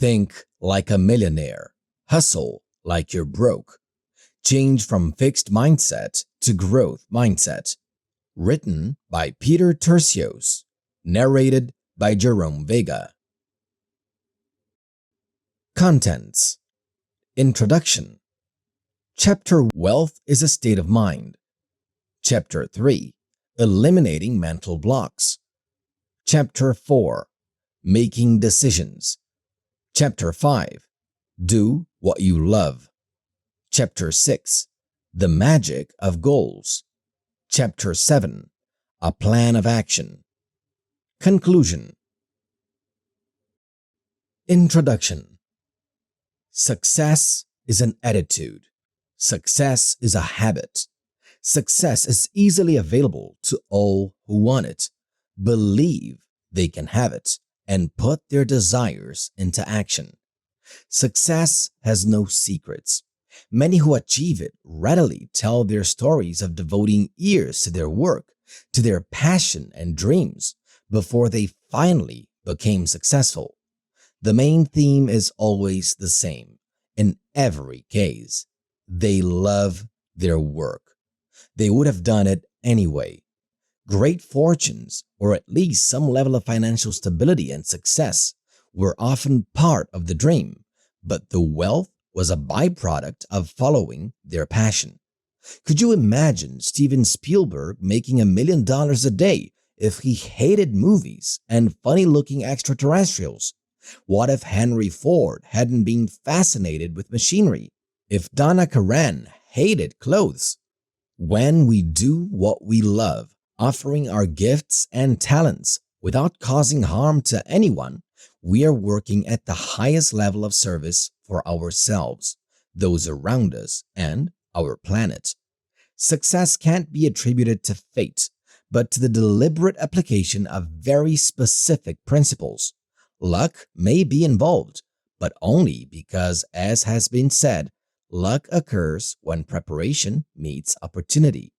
Think like a millionaire. Hustle like you're broke. Change from fixed mindset to growth mindset. Written by Peter Turcios. Narrated by Jerome Vega. Contents. Introduction. Chapter Wealth is a State of Mind. Chapter 3. Eliminating Mental Blocks. Chapter 4. Making Decisions. Chapter 5. Do What You Love. Chapter 6. The Magic of Goals. Chapter 7. A Plan of Action. Conclusion. Introduction. Success is an attitude. Success is a habit. Success is easily available to all who want it, believe they can have it, and put their desires into action. Success has no secrets. Many who achieve it readily tell their stories of devoting years to their work, to their passion and dreams before they finally became successful. The main theme is always the same in every case. They love their work. They would have done it anyway. Great fortunes, or at least some level of financial stability and success, were often part of the dream, but the wealth was a byproduct of following their passion. Could you imagine Steven Spielberg making $1 million a day if he hated movies and funny-looking extraterrestrials? What if Henry Ford hadn't been fascinated with machinery? If Donna Karan hated clothes? When we do what we love, offering our gifts and talents without causing harm to anyone, we are working at the highest level of service for ourselves, those around us, and our planet. Success can't be attributed to fate, but to the deliberate application of very specific principles. Luck may be involved, but only because, as has been said, luck occurs when preparation meets opportunity.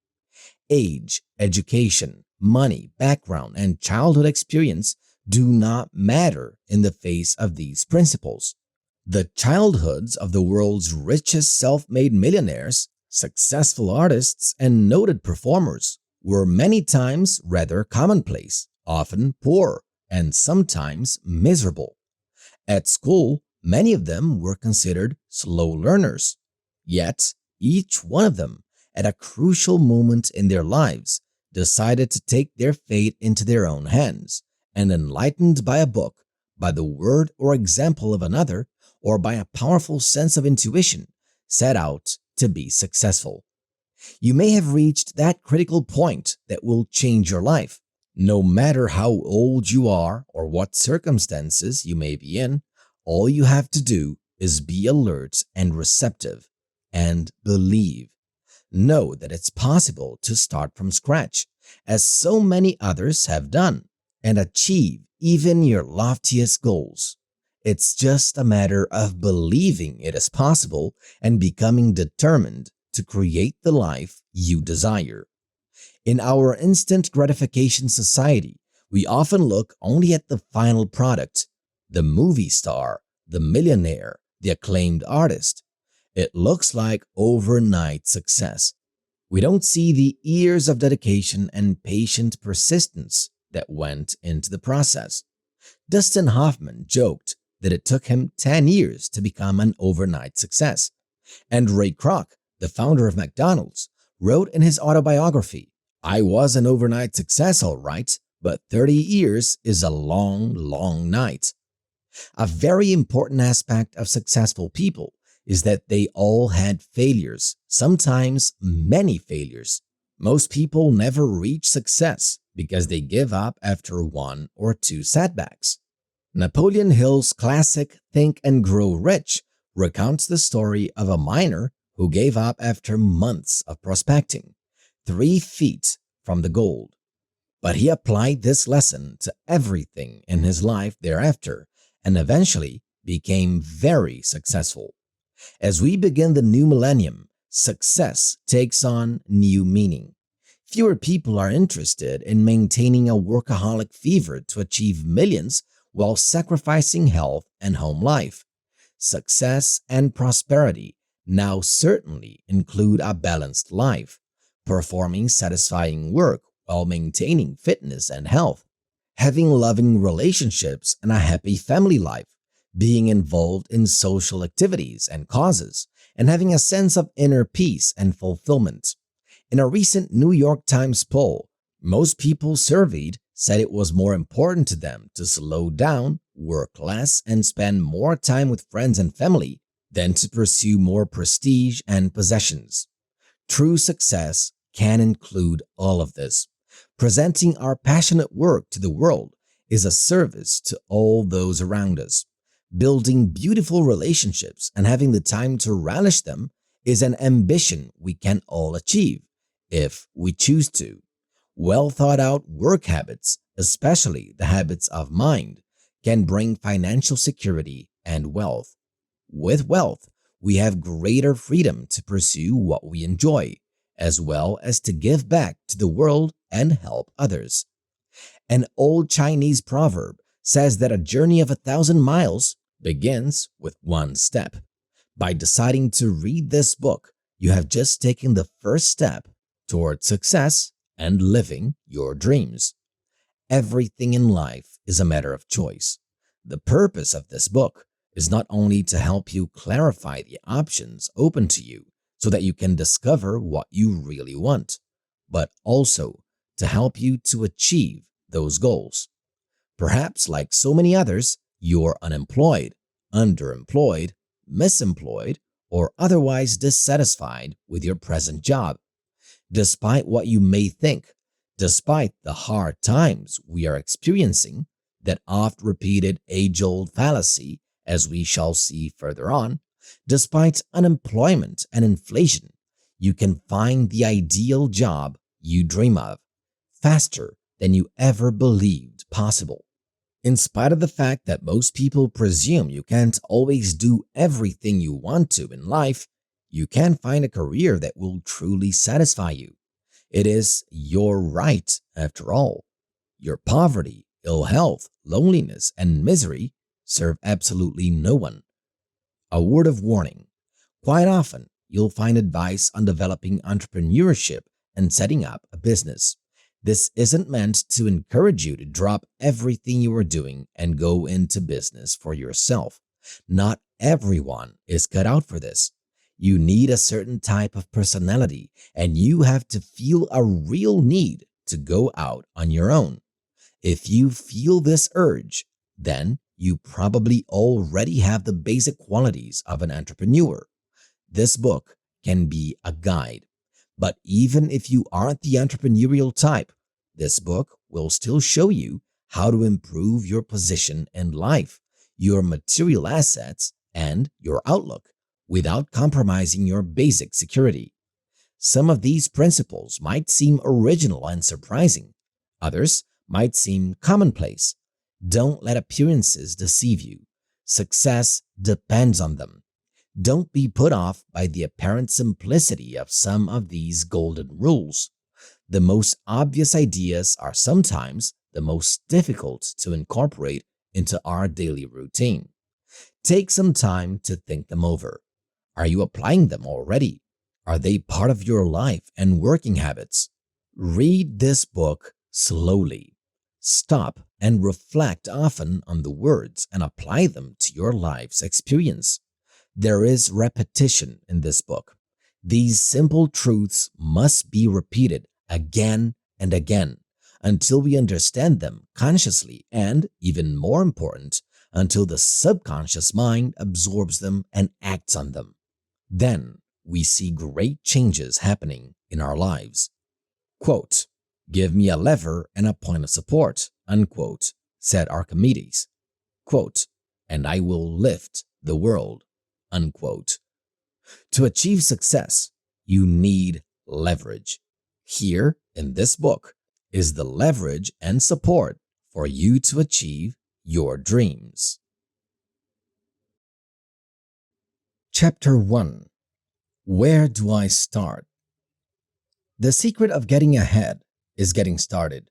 Age, education, money, background, and childhood experience do not matter in the face of these principles. The childhoods of the world's richest self-made millionaires, successful artists, and noted performers were many times rather commonplace, often poor, and sometimes miserable. At school, many of them were considered slow learners. Yet, each one of them, at a crucial moment in their lives, decided to take their fate into their own hands, and enlightened by a book, by the word or example of another, or by a powerful sense of intuition, set out to be successful. You may have reached that critical point that will change your life. No matter how old you are or what circumstances you may be in, all you have to do is be alert and receptive and believe. Know that it's possible to start from scratch, as so many others have done, and achieve even your loftiest goals. It's just a matter of believing it is possible and becoming determined to create the life you desire. In our instant gratification society, we often look only at the final product, the movie star, the millionaire, the acclaimed artist. It looks like overnight success. We don't see the years of dedication and patient persistence that went into the process. Dustin Hoffman joked that it took him 10 years to become an overnight success. And Ray Kroc, the founder of McDonald's, wrote in his autobiography, "I was an overnight success, all right, but 30 years is a long, long night." A very important aspect of successful people is that they all had failures, sometimes many failures. Most people never reach success because they give up after one or two setbacks. Napoleon Hill's classic Think and Grow Rich recounts the story of a miner who gave up after months of prospecting, 3 feet from the gold. But he applied this lesson to everything in his life thereafter and eventually became very successful. As we begin the new millennium, success takes on new meaning. Fewer people are interested in maintaining a workaholic fever to achieve millions while sacrificing health and home life. Success and prosperity now certainly include a balanced life, performing satisfying work while maintaining fitness and health, having loving relationships and a happy family life, being involved in social activities and causes, and having a sense of inner peace and fulfillment. In a recent New York Times poll, most people surveyed said it was more important to them to slow down, work less, and spend more time with friends and family than to pursue more prestige and possessions. True success can include all of this. Presenting our passionate work to the world is a service to all those around us. Building beautiful relationships and having the time to relish them is an ambition we can all achieve if we choose to. Well thought out work habits, especially the habits of mind, can bring financial security and wealth. With wealth, we have greater freedom to pursue what we enjoy, as well as to give back to the world and help others. An old Chinese proverb says that a journey of 1,000 miles begins with one step. By deciding to read this book, you have just taken the first step toward success and living your dreams. Everything in life is a matter of choice. The purpose of this book is not only to help you clarify the options open to you so that you can discover what you really want, but also to help you to achieve those goals. Perhaps, like so many others, you're unemployed, underemployed, misemployed, or otherwise dissatisfied with your present job. Despite what you may think, despite the hard times we are experiencing, that oft-repeated age-old fallacy, as we shall see further on, despite unemployment and inflation, you can find the ideal job you dream of faster than you ever believed possible. In spite of the fact that most people presume you can't always do everything you want to in life, you can find a career that will truly satisfy you. It is your right, after all. Your poverty, ill health, loneliness, and misery serve absolutely no one. A word of warning. Quite often, you'll find advice on developing entrepreneurship and setting up a business. This isn't meant to encourage you to drop everything you are doing and go into business for yourself. Not everyone is cut out for this. You need a certain type of personality, and you have to feel a real need to go out on your own. If you feel this urge, then you probably already have the basic qualities of an entrepreneur. This book can be a guide. But even if you aren't the entrepreneurial type, this book will still show you how to improve your position in life, your material assets, and your outlook without compromising your basic security. Some of these principles might seem original and surprising. Others might seem commonplace. Don't let appearances deceive you. Success depends on them. Don't be put off by the apparent simplicity of some of these golden rules. The most obvious ideas are sometimes the most difficult to incorporate into our daily routine. Take some time to think them over. Are you applying them already? Are they part of your life and working habits? Read this book slowly. Stop and reflect often on the words and apply them to your life's experience. There is repetition in this book. These simple truths must be repeated again and again until we understand them consciously and, even more important, until the subconscious mind absorbs them and acts on them. Then we see great changes happening in our lives. Quote, "Give me a lever and a point of support," unquote, said Archimedes. Quote, "And I will lift the world," unquote. To achieve success, you need leverage. Here in this book is the leverage and support for you to achieve your dreams. Chapter 1. Where do I start? The secret of getting ahead is getting started.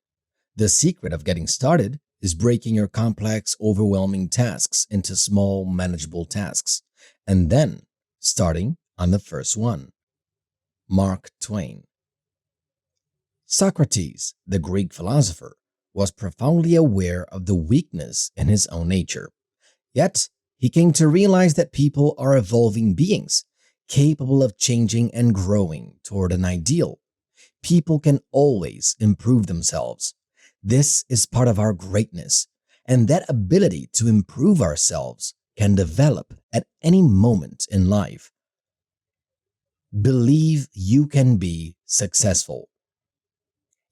The secret of getting started is breaking your complex, overwhelming tasks into small, manageable tasks, and then starting on the first one. Mark Twain. Socrates, the Greek philosopher, was profoundly aware of the weakness in his own nature. Yet, he came to realize that people are evolving beings, capable of changing and growing toward an ideal. People can always improve themselves. This is part of our greatness, and that ability to improve ourselves can develop at any moment in life. Believe you can be successful.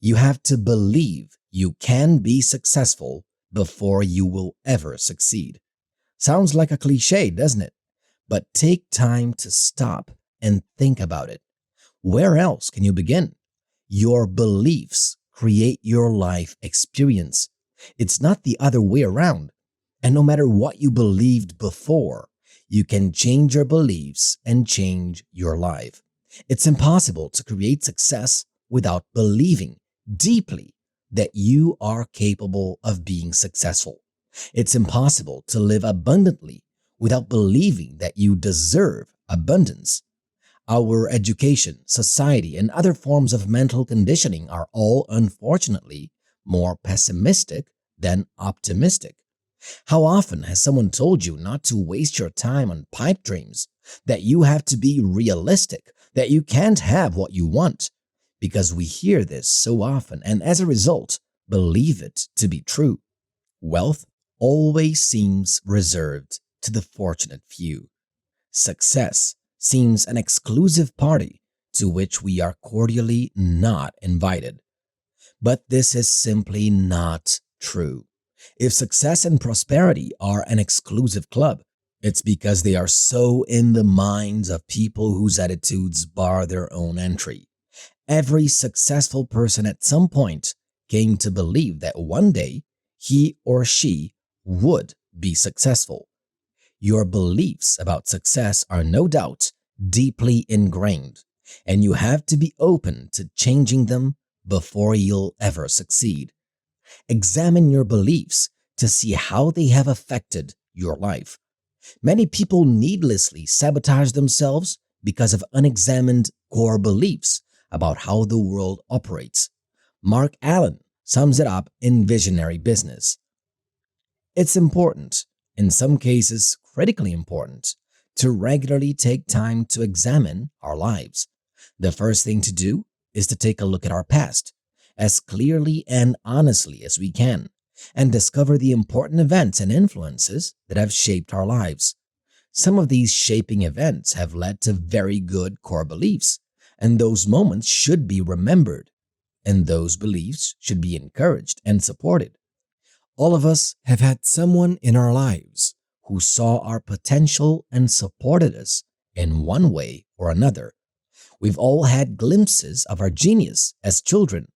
You have to believe you can be successful before you will ever succeed. Sounds like a cliche, doesn't it? But take time to stop and think about it. Where else can you begin? Your beliefs create your life experience. It's not the other way around. And no matter what you believed before, you can change your beliefs and change your life. It's impossible to create success without believing deeply that you are capable of being successful. It's impossible to live abundantly without believing that you deserve abundance. Our education, society, and other forms of mental conditioning are all, unfortunately, more pessimistic than optimistic. How often has someone told you not to waste your time on pipe dreams, that you have to be realistic, that you can't have what you want? Because we hear this so often and as a result, believe it to be true. Wealth always seems reserved to the fortunate few. Success seems an exclusive party to which we are cordially not invited. But this is simply not true. If success and prosperity are an exclusive club, it's because they are so in the minds of people whose attitudes bar their own entry. Every successful person at some point came to believe that one day he or she would be successful. Your beliefs about success are no doubt deeply ingrained, and you have to be open to changing them before you'll ever succeed. Examine your beliefs to see how they have affected your life. Many people needlessly sabotage themselves because of unexamined core beliefs about how the world operates. Mark Allen sums it up in Visionary Business. It's important, in some cases critically important, to regularly take time to examine our lives. The first thing to do is to take a look at our past as clearly and honestly as we can and discover the important events and influences that have shaped our lives. Some of these shaping events have led to very good core beliefs, and those moments should be remembered, and those beliefs should be encouraged and supported. All of us have had someone in our lives who saw our potential and supported us in one way or another. We've all had glimpses of our genius as children,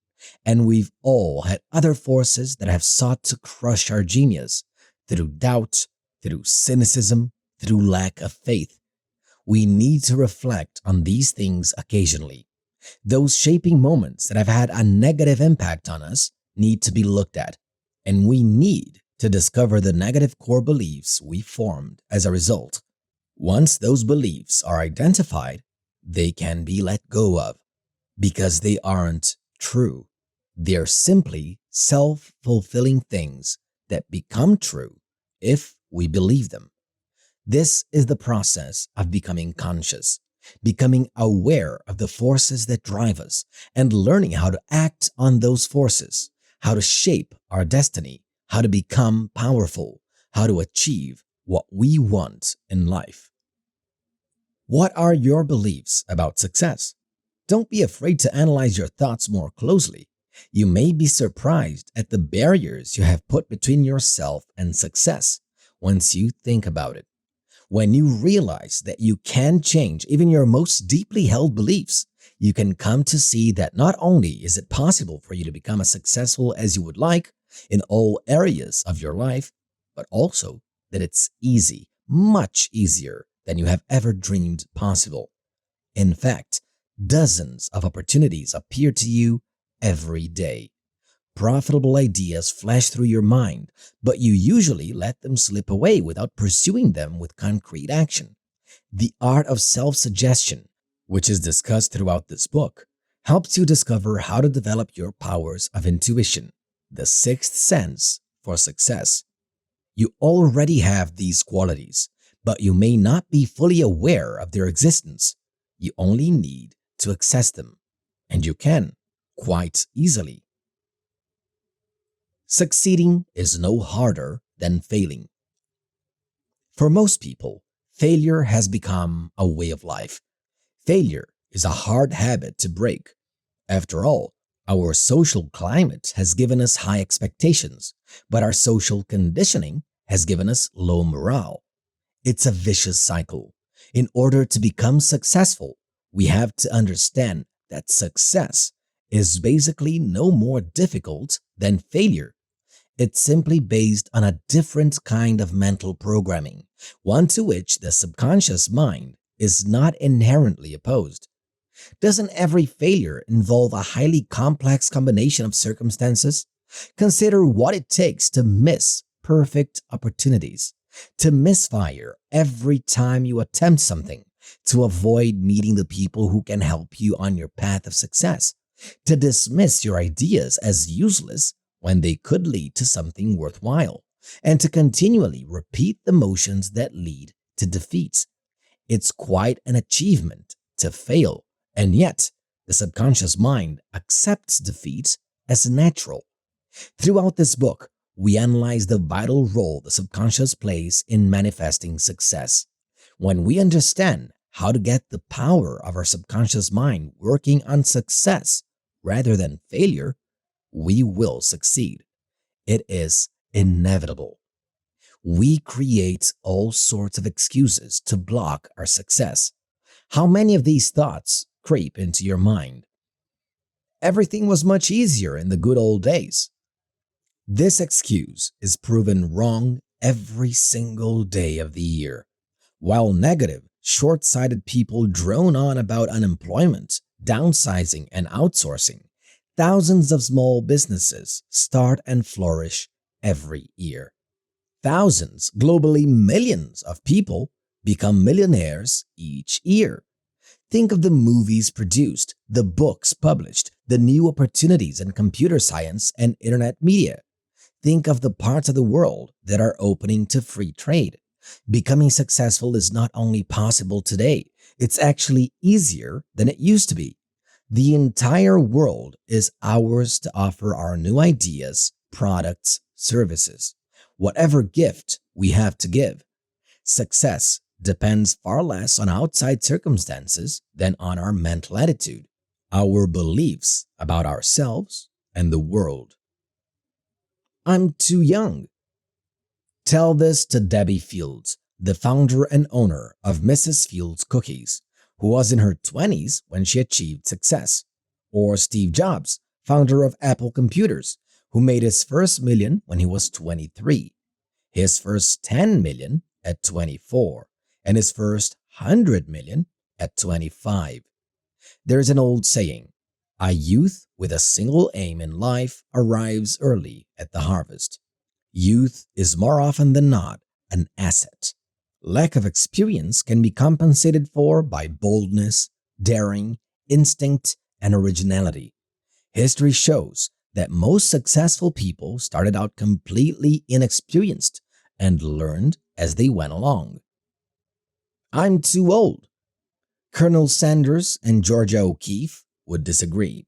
and we've all had other forces that have sought to crush our genius through doubt, through cynicism, through lack of faith. We need to reflect on these things occasionally. Those shaping moments that have had a negative impact on us need to be looked at, and we need to discover the negative core beliefs we formed as a result. Once those beliefs are identified, they can be let go of because they aren't true. They're simply self-fulfilling things that become true if we believe them. This is the process of becoming conscious, becoming aware of the forces that drive us, and learning how to act on those forces, how to shape our destiny, how to become powerful, how to achieve what we want in life. What are your beliefs about success? Don't be afraid to analyze your thoughts more closely. You may be surprised at the barriers you have put between yourself and success once you think about it. When you realize that you can change even your most deeply held beliefs, you can come to see that not only is it possible for you to become as successful as you would like in all areas of your life, but also that it's easy, much easier than you have ever dreamed possible. In fact, dozens of opportunities appear to you every day. Profitable ideas flash through your mind, but you usually let them slip away without pursuing them with concrete action. The art of self-suggestion, which is discussed throughout this book, helps you discover how to develop your powers of intuition, the sixth sense for success. You already have these qualities, but you may not be fully aware of their existence. You only need to access them, and you can quite easily. Succeeding is no harder than failing. For most people, failure has become a way of life. Failure is a hard habit to break. After all, our social climate has given us high expectations, but our social conditioning has given us low morale. It's a vicious cycle. In order to become successful, we have to understand that success is basically no more difficult than failure. It's simply based on a different kind of mental programming, one to which the subconscious mind is not inherently opposed. Doesn't every failure involve a highly complex combination of circumstances? Consider what it takes to miss perfect opportunities, to misfire every time you attempt something, to avoid meeting the people who can help you on your path of success, to dismiss your ideas as useless when they could lead to something worthwhile, and to continually repeat the motions that lead to defeat. It's quite an achievement to fail, and yet the subconscious mind accepts defeat as natural. Throughout this book, we analyze the vital role the subconscious plays in manifesting success. When we understand how to get the power of our subconscious mind working on success rather than failure, we will succeed. It is inevitable. We create all sorts of excuses to block our success. How many of these thoughts creep into your mind? Everything was much easier in the good old days. This excuse is proven wrong every single day of the year. While negative, short-sighted people drone on about unemployment, downsizing, and outsourcing, thousands of small businesses start and flourish every year. Thousands, globally millions of people become millionaires each year. Think of the movies produced, the books published, the new opportunities in computer science and internet media. Think of the parts of the world that are opening to free trade. Becoming successful is not only possible today, it's actually easier than it used to be. The entire world is ours to offer our new ideas, products, services, whatever gift we have to give. Success depends far less on outside circumstances than on our mental attitude, our beliefs about ourselves and the world. I'm too young. Tell this to Debbie Fields, the founder and owner of Mrs. Fields Cookies, who was in her 20s when she achieved success. Or Steve Jobs, founder of Apple Computers, who made his first million when he was 23, his first 10 million at 24, and his first 100 million at 25. There's an old saying, a youth with a single aim in life arrives early at the harvest. Youth is more often than not an asset. Lack of experience can be compensated for by boldness, daring, instinct, and originality. History shows that most successful people started out completely inexperienced and learned as they went along. I'm too old. Colonel Sanders and Georgia O'Keeffe would disagree.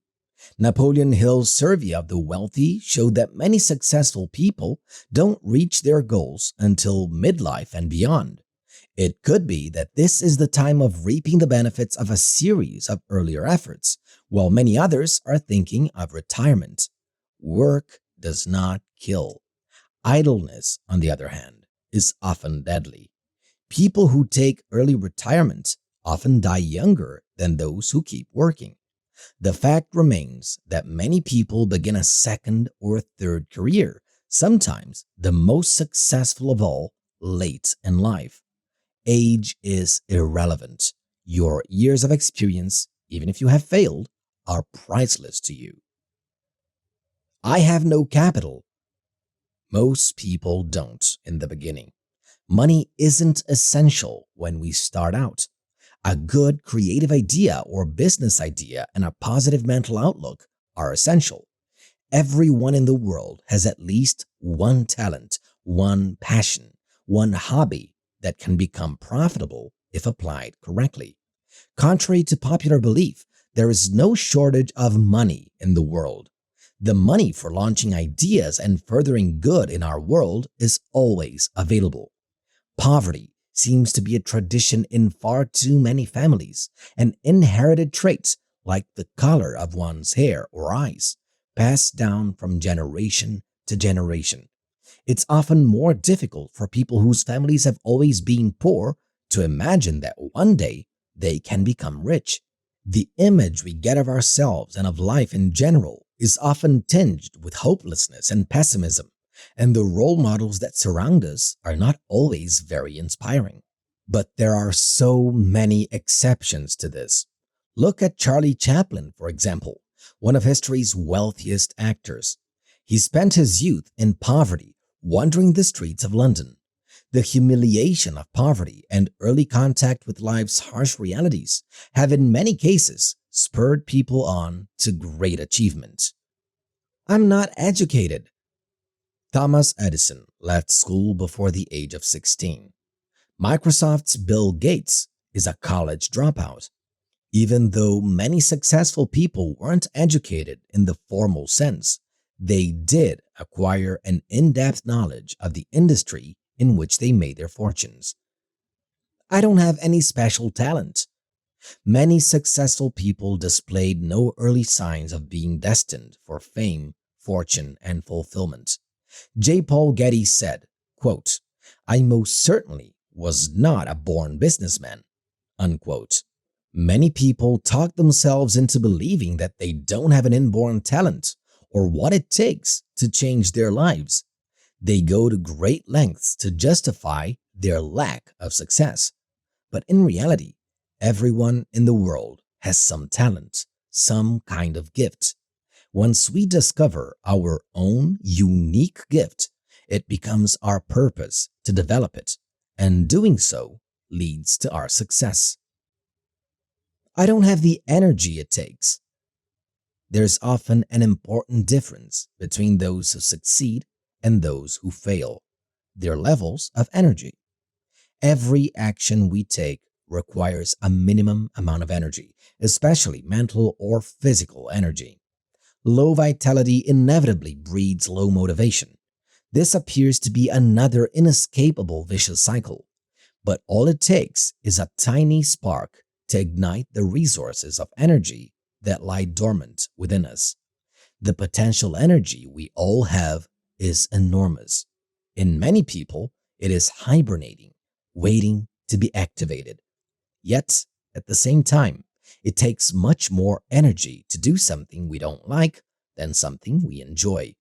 Napoleon Hill's survey of the wealthy showed that many successful people don't reach their goals until midlife and beyond. It could be that this is the time of reaping the benefits of a series of earlier efforts, while many others are thinking of retirement. Work does not kill. Idleness, on the other hand, is often deadly. People who take early retirement often die younger than those who keep working. The fact remains that many people begin a second or third career, sometimes the most successful of all, late in life. Age is irrelevant. Your years of experience, even if you have failed, are priceless to you. I have no capital. Most people don't in the beginning. Money isn't essential when we start out. A good creative idea or business idea and a positive mental outlook are essential. Everyone in the world has at least one talent, one passion, one hobby that can become profitable if applied correctly. Contrary to popular belief, there is no shortage of money in the world. The money for launching ideas and furthering good in our world is always available. Poverty seems to be a tradition in far too many families, an inherited trait like the color of one's hair or eyes, passed down from generation to generation. It's often more difficult for people whose families have always been poor to imagine that one day they can become rich. The image we get of ourselves and of life in general is often tinged with hopelessness and pessimism, and the role models that surround us are not always very inspiring. But there are so many exceptions to this. Look at Charlie Chaplin, for example, one of history's wealthiest actors. He spent his youth in poverty, wandering the streets of London. The humiliation of poverty and early contact with life's harsh realities have in many cases spurred people on to great achievement. I'm not educated. Thomas Edison left school before the age of 16. Microsoft's Bill Gates is a college dropout. Even though many successful people weren't educated in the formal sense, they did acquire an in-depth knowledge of the industry in which they made their fortunes. I don't have any special talent. Many successful people displayed no early signs of being destined for fame, fortune, and fulfillment. J. Paul Getty said, quote, "I most certainly was not a born businessman," unquote. Many people talk themselves into believing that they don't have an inborn talent or what it takes to change their lives. They go to great lengths to justify their lack of success. But in reality, everyone in the world has some talent, some kind of gift. Once we discover our own unique gift, it becomes our purpose to develop it, and doing so leads to our success. I don't have the energy it takes. There's often an important difference between those who succeed and those who fail, their levels of energy. Every action we take requires a minimum amount of energy, especially mental or physical energy. Low vitality inevitably breeds low motivation. This appears to be another inescapable vicious cycle, but all it takes is a tiny spark to ignite the resources of energy that lie dormant within us. The potential energy we all have is enormous. In many people, it is hibernating, waiting to be activated. Yet, at the same time, it takes much more energy to do something we don't like than something we enjoy.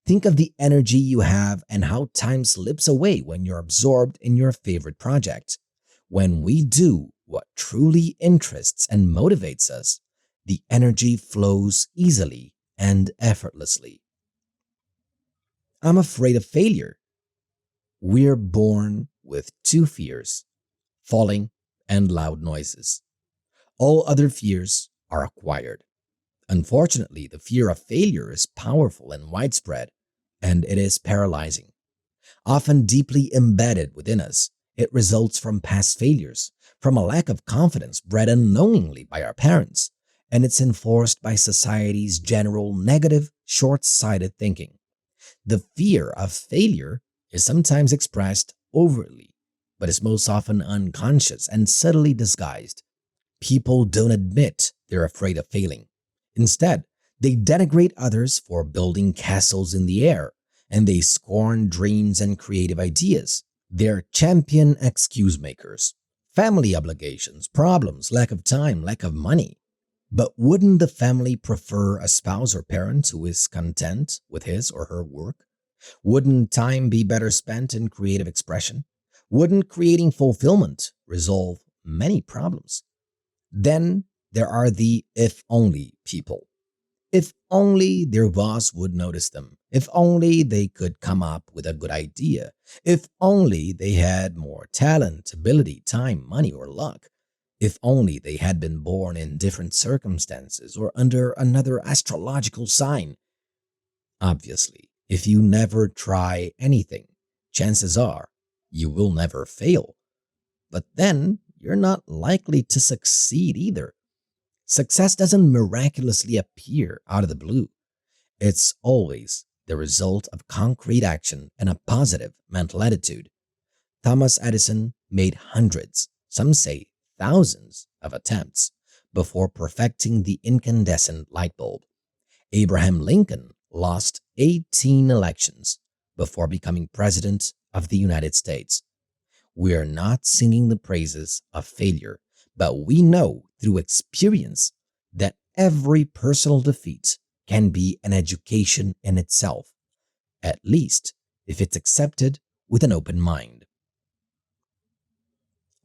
Think of the energy you have and how time slips away when you're absorbed in your favorite project. When we do what truly interests and motivates us, the energy flows easily and effortlessly. I'm afraid of failure. We're born with two fears: falling and loud noises. All other fears are acquired. Unfortunately, the fear of failure is powerful and widespread, and it is paralyzing. Often deeply embedded within us, it results from past failures, from a lack of confidence bred unknowingly by our parents, and it's enforced by society's general negative, short-sighted thinking. The fear of failure is sometimes expressed overtly, but is most often unconscious and subtly disguised. People don't admit they're afraid of failing. Instead, they denigrate others for building castles in the air, and they scorn dreams and creative ideas. They're champion excuse makers. Family obligations, problems, lack of time, lack of money. But wouldn't the family prefer a spouse or parent who is content with his or her work? Wouldn't time be better spent in creative expression? Wouldn't creating fulfillment resolve many problems? Then there are the if only people. If only their boss would notice them. If only they could come up with a good idea. If only they had more talent, ability, time, money, or luck. If only they had been born in different circumstances or under another astrological sign. Obviously, if you never try anything, chances are you will never fail. But then you're not likely to succeed either. Success doesn't miraculously appear out of the blue. It's always the result of concrete action and a positive mental attitude. Thomas Edison made hundreds, some say thousands, of attempts before perfecting the incandescent light bulb. Abraham Lincoln lost 18 elections before becoming President of the United States. We are not singing the praises of failure, but we know through experience that every personal defeat can be an education in itself, at least if it's accepted with an open mind.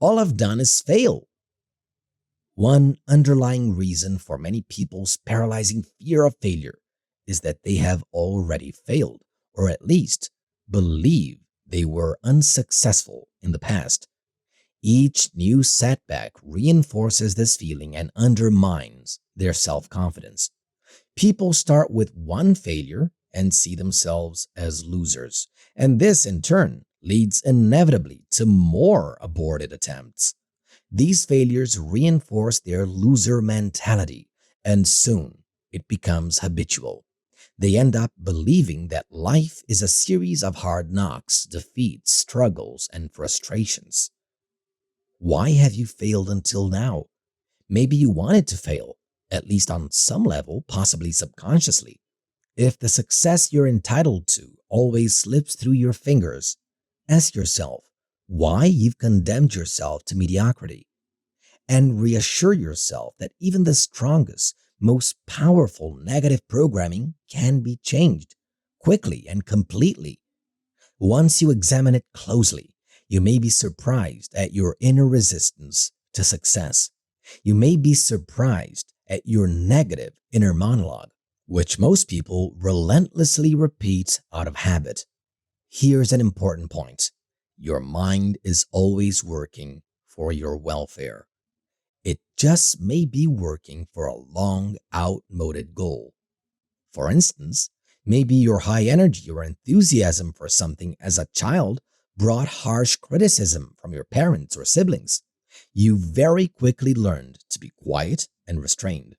All I've done is fail. One underlying reason for many people's paralyzing fear of failure is that they have already failed, or at least believe they were unsuccessful in the past. Each new setback reinforces this feeling and undermines their self-confidence. People start with one failure and see themselves as losers, and this in turn leads inevitably to more aborted attempts. These failures reinforce their loser mentality, and soon it becomes habitual. They end up believing that life is a series of hard knocks, defeats, struggles, and frustrations. Why have you failed until now? Maybe you wanted to fail, at least on some level, possibly subconsciously. If the success you're entitled to always slips through your fingers, ask yourself why you've condemned yourself to mediocrity. And reassure yourself that even the strongest, most powerful negative programming can be changed quickly and completely. Once you examine it closely, you may be surprised at your inner resistance to success. You may be surprised at your negative inner monologue, which most people relentlessly repeat out of habit. Here's an important point. Your mind is always working for your welfare. It just may be working for a long, outmoded goal. For instance, maybe your high energy or enthusiasm for something as a child brought harsh criticism from your parents or siblings. You very quickly learned to be quiet and restrained.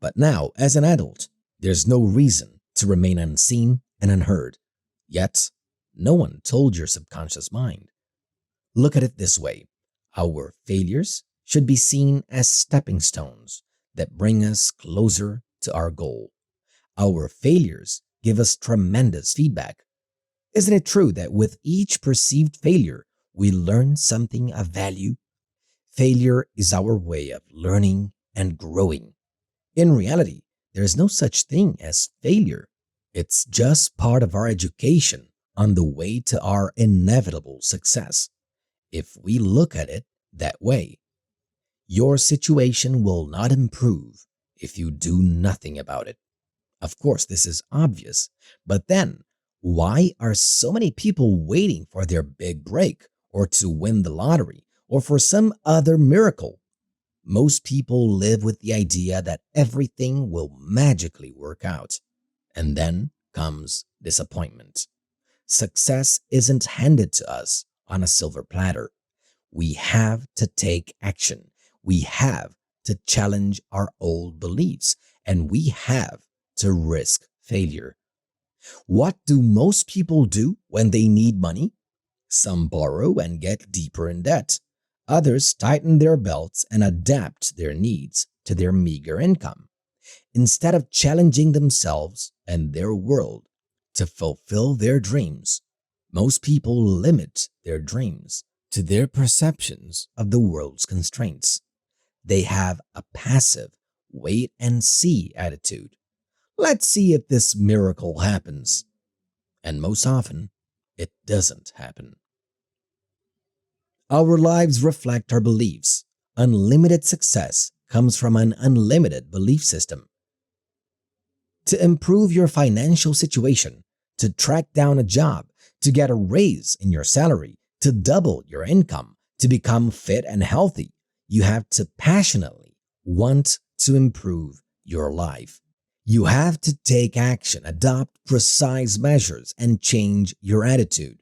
But now, as an adult, there's no reason to remain unseen and unheard. Yet, no one told your subconscious mind. Look at it this way. Our failures should be seen as stepping stones that bring us closer to our goal. Our failures give us tremendous feedback. Isn't it true that with each perceived failure, we learn something of value? Failure is our way of learning and growing. In reality, there is no such thing as failure. It's just part of our education on the way to our inevitable success. If we look at it that way, your situation will not improve if you do nothing about it. Of course, this is obvious, but then why are so many people waiting for their big break or to win the lottery or for some other miracle? Most people live with the idea that everything will magically work out, and then comes disappointment. Success isn't handed to us on a silver platter. We have to take action. We have to challenge our old beliefs, and we have to risk failure. What do most people do when they need money? Some borrow and get deeper in debt. Others tighten their belts and adapt their needs to their meager income. Instead of challenging themselves and their world to fulfill their dreams, most people limit their dreams to their perceptions of the world's constraints. They have a passive, wait and see attitude. Let's see if this miracle happens. And most often, it doesn't happen. Our lives reflect our beliefs. Unlimited success comes from an unlimited belief system. to improve your financial situation, to track down a job, to get a raise in your salary, to double your income, to become fit and healthy. You have to passionately want to improve your life. You have to take action, adopt precise measures, and change your attitude.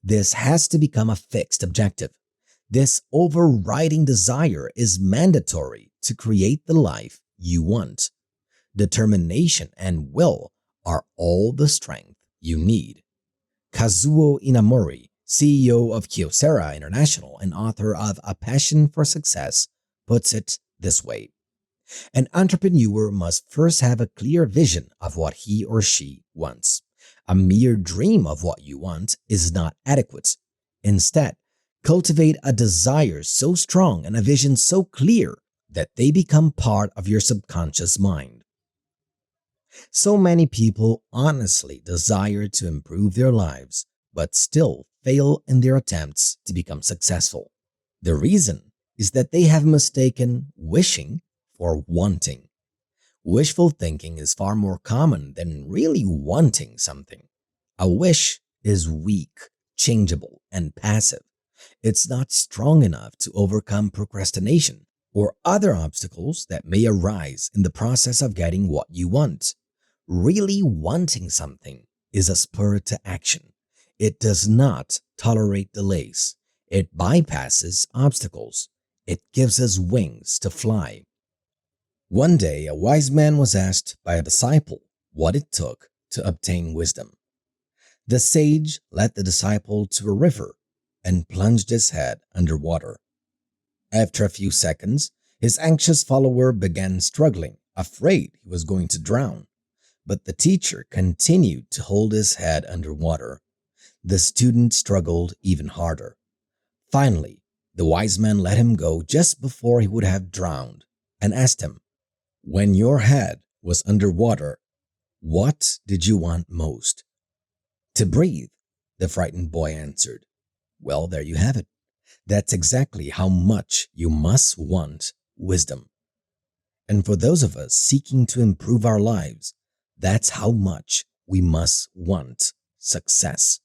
This has to become a fixed objective. This overriding desire is mandatory to create the life you want. Determination and will are all the strength you need. Kazuo Inamori, CEO of Kyocera International and author of A Passion for Success, puts it this way. An entrepreneur must first have a clear vision of what he or she wants. A mere dream of what you want is not adequate. Instead, cultivate a desire so strong and a vision so clear that they become part of your subconscious mind. So many people honestly desire to improve their lives, but still fail in their attempts to become successful. The reason is that they have mistaken wishing for wanting. Wishful thinking is far more common than really wanting something. A wish is weak, changeable, and passive. It's not strong enough to overcome procrastination or other obstacles that may arise in the process of getting what you want. Really wanting something is a spur to action. It does not tolerate delays. It bypasses obstacles. It gives us wings to fly. One day, a wise man was asked by a disciple what it took to obtain wisdom. The sage led the disciple to a river and plunged his head underwater. After a few seconds, his anxious follower began struggling, afraid he was going to drown. But the teacher continued to hold his head underwater. The student struggled even harder. Finally, the wise man let him go just before he would have drowned and asked him, "When your head was underwater, what did you want most?" "To breathe," the frightened boy answered. Well, there you have it. That's exactly how much you must want wisdom. And for those of us seeking to improve our lives, that's how much we must want success.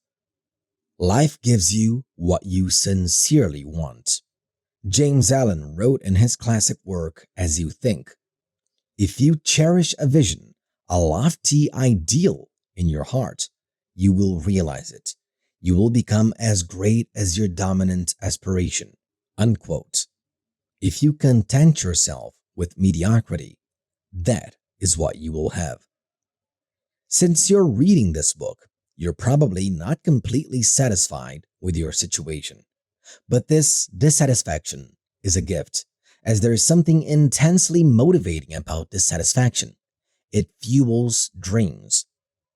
Life gives you what you sincerely want. James Allen wrote in his classic work, As You Think, "If you cherish a vision, a lofty ideal in your heart, you will realize it. You will become as great as your dominant aspiration." Unquote. If you content yourself with mediocrity, that is what you will have. Since you're reading this book, you're probably not completely satisfied with your situation. But this dissatisfaction is a gift, as there is something intensely motivating about dissatisfaction. It fuels dreams.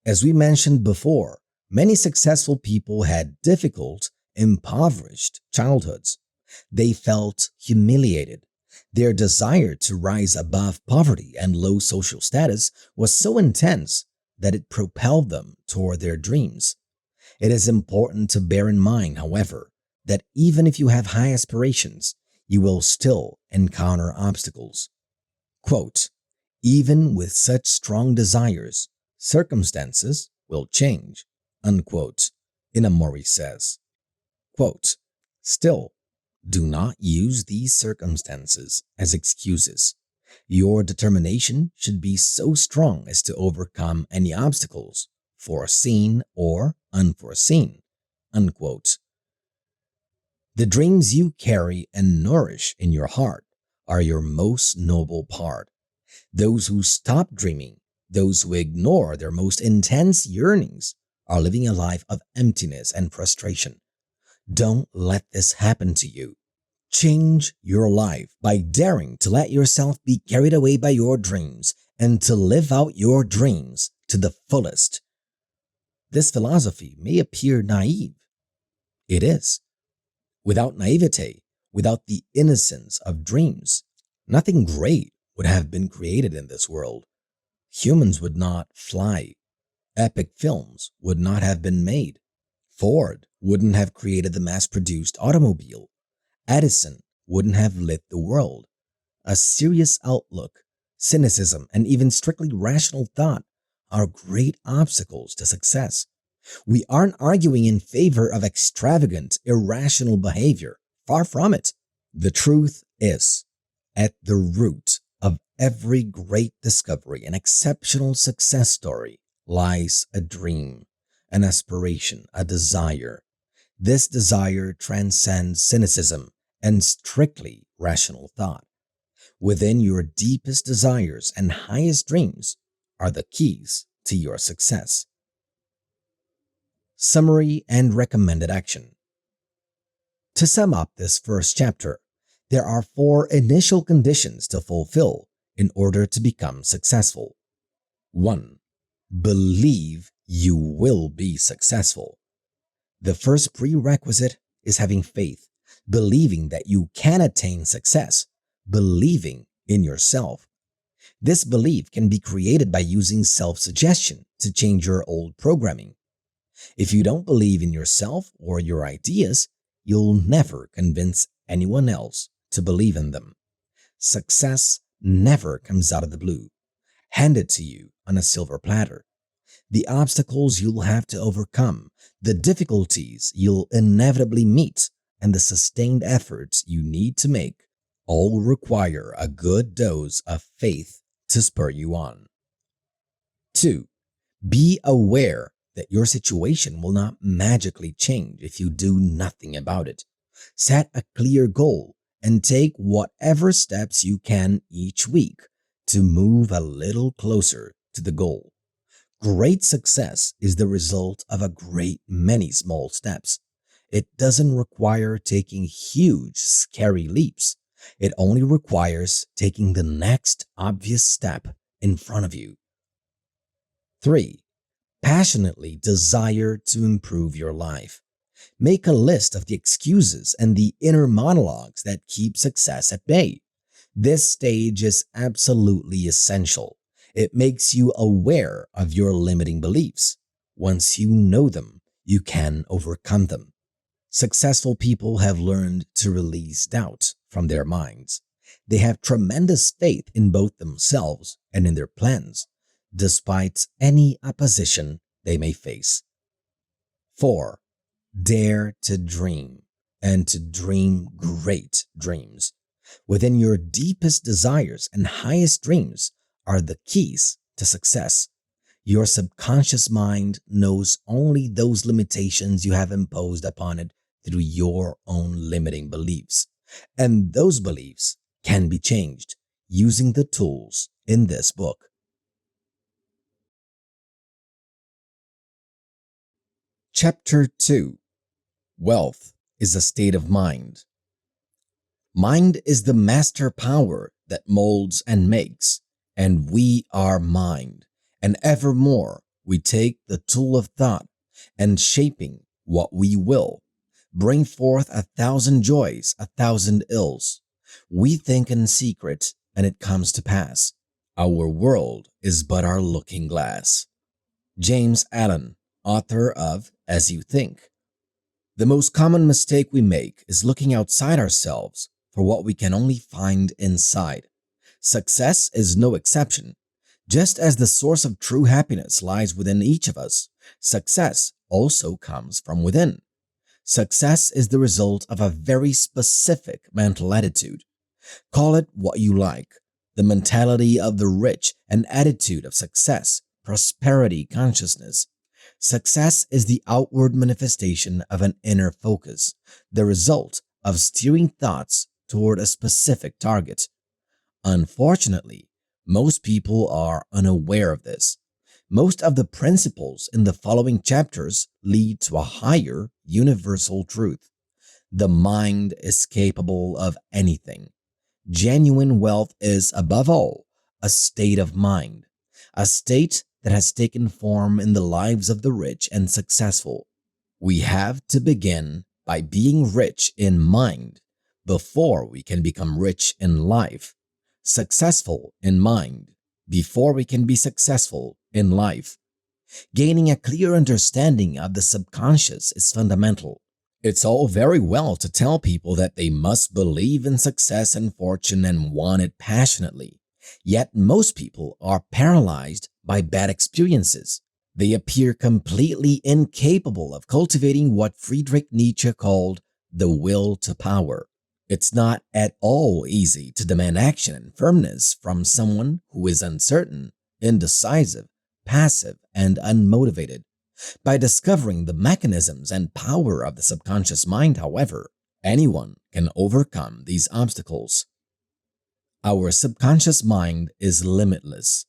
As we mentioned before, many successful people had difficult, impoverished childhoods. They felt humiliated. Their desire to rise above poverty and low social status was so intense that it propelled them toward their dreams. It is important to bear in mind, however, that even if you have high aspirations, you will still encounter obstacles. Quote, "Even with such strong desires, circumstances will change," unquote, Inamori says. Quote, "Still, do not use these circumstances as excuses. Your determination should be so strong as to overcome any obstacles, foreseen or unforeseen." Unquote. The dreams you carry and nourish in your heart are your most noble part. Those who stop dreaming, those who ignore their most intense yearnings, are living a life of emptiness and frustration. Don't let this happen to you. Change your life by daring to let yourself be carried away by your dreams and to live out your dreams to the fullest. This philosophy may appear naive. It is. Without naivete, without the innocence of dreams, nothing great would have been created in this world. Humans would not fly. Epic films would not have been made. Ford wouldn't have created the mass-produced automobile. Edison wouldn't have lit the world. A serious outlook, cynicism, and even strictly rational thought are great obstacles to success. We aren't arguing in favor of extravagant, irrational behavior. Far from it. The truth is, at the root of every great discovery and exceptional success story lies a dream, an aspiration, a desire. This desire transcends cynicism and strictly rational thought. Within your deepest desires and highest dreams are the keys to your success. Summary and recommended action. To sum up this first chapter, there are 4 initial conditions to fulfill in order to become successful. 1. Believe you will be successful. The first prerequisite is having faith, believing that you can attain success, believing in yourself. This belief can be created by using self-suggestion to change your old programming. If you don't believe in yourself or your ideas, you'll never convince anyone else to believe in them. Success never comes out of the blue, handed to you on a silver platter. The obstacles you'll have to overcome, the difficulties you'll inevitably meet, and the sustained efforts you need to make all require a good dose of faith to spur you on. 2. Be aware that your situation will not magically change if you do nothing about it. Set a clear goal and take whatever steps you can each week to move a little closer to the goal. Great success is the result of a great many small steps. It doesn't require taking huge, scary leaps. It only requires taking the next obvious step in front of you. 3. Passionately desire to improve your life. Make a list of the excuses and the inner monologues that keep success at bay. This stage is absolutely essential. It makes you aware of your limiting beliefs. Once you know them, you can overcome them. Successful people have learned to release doubt from their minds. They have tremendous faith in both themselves and in their plans, despite any opposition they may face. 4. Dare to dream, and to dream great dreams. Within your deepest desires and highest dreams are the keys to success. Your subconscious mind knows only those limitations you have imposed upon it through your own limiting beliefs, and those beliefs can be changed using the tools in this book. Chapter 2. Wealth is a state of mind. Mind is the master power that molds and makes, and we are mind, and evermore we take the tool of thought and shaping what we will, bring forth 1,000 joys, 1,000 ills. We think in secret, and it comes to pass. Our world is but our looking glass. James Allen, author of As You Think. The most common mistake we make is looking outside ourselves for what we can only find inside. Success is no exception. Just as the source of true happiness lies within each of us, success also comes from within. Success is the result of a very specific mental attitude. Call it what you like. The mentality of the rich, an attitude of success, prosperity consciousness. Success is the outward manifestation of an inner focus, the result of steering thoughts toward a specific target. Unfortunately, most people are unaware of this. Most of the principles in the following chapters lead to a higher universal truth. The mind is capable of anything. Genuine wealth is, above all, a state of mind, a state that has taken form in the lives of the rich and successful. We have to begin by being rich in mind before we can become rich in life, successful in mind before we can be successful in life. Gaining a clear understanding of the subconscious is fundamental. It's all very well to tell people that they must believe in success and fortune and want it passionately. Yet most people are paralyzed by bad experiences. They appear completely incapable of cultivating what Friedrich Nietzsche called the will to power. It's not at all easy to demand action and firmness from someone who is uncertain, indecisive, passive, and unmotivated. By discovering the mechanisms and power of the subconscious mind, however, anyone can overcome these obstacles. Our subconscious mind is limitless.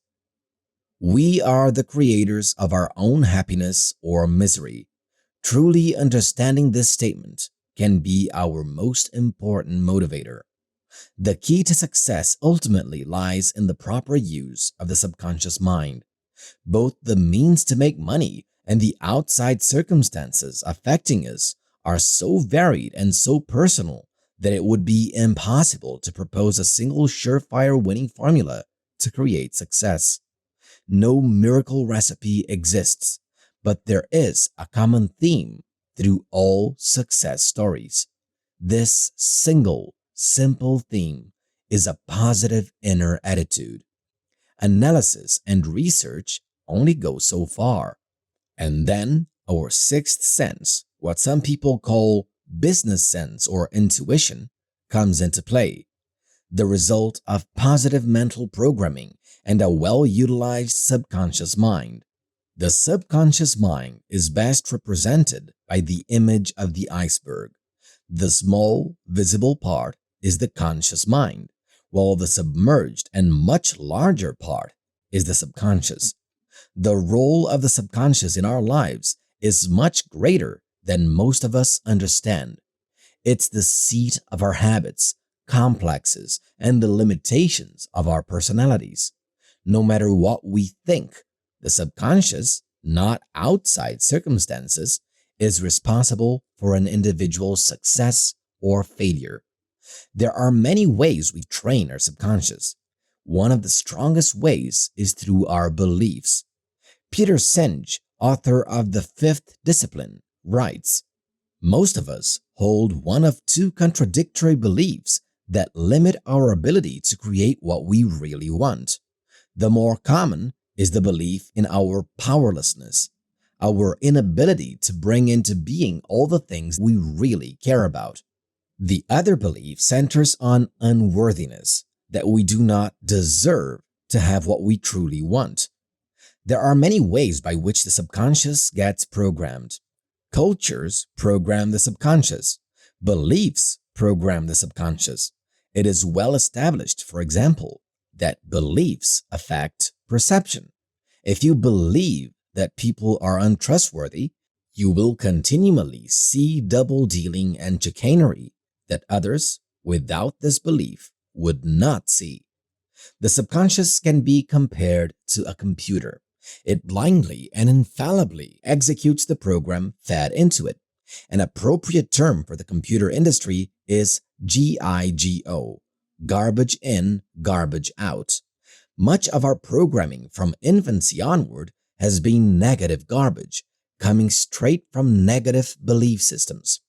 We are the creators of our own happiness or misery. Truly understanding this statement can be our most important motivator. The key to success ultimately lies in the proper use of the subconscious mind. Both the means to make money and the outside circumstances affecting us are so varied and so personal that it would be impossible to propose a single surefire winning formula to create success. No miracle recipe exists, but there is a common theme through all success stories. This single, simple theme is a positive inner attitude. Analysis and research only go so far. And then our sixth sense, what some people call business sense or intuition, comes into play. The result of positive mental programming and a well-utilized subconscious mind. The subconscious mind is best represented by the image of the iceberg. The small, visible part is the conscious mind, while the submerged and much larger part is the subconscious. The role of the subconscious in our lives is much greater than most of us understand. It's the seat of our habits, complexes, and the limitations of our personalities. No matter what we think, the subconscious, not outside circumstances, is responsible for an individual's success or failure. There are many ways we train our subconscious. One of the strongest ways is through our beliefs. Peter Senge, author of The Fifth Discipline, writes, "Most of us hold one of two contradictory beliefs that limit our ability to create what we really want. The more common is the belief in our powerlessness, our inability to bring into being all the things we really care about. The other belief centers on unworthiness, that we do not deserve to have what we truly want. There are many ways by which the subconscious gets programmed. Cultures program the subconscious. Beliefs program the subconscious. It is well established, for example, that beliefs affect perception. If you believe that people are untrustworthy, you will continually see double dealing and chicanery that others without this belief would not see. The subconscious can be compared to a computer. It blindly and infallibly executes the program fed into it. An appropriate term for the computer industry is GIGO, garbage in, garbage out. Much of our programming from infancy onward has been negative garbage, coming straight from negative belief systems.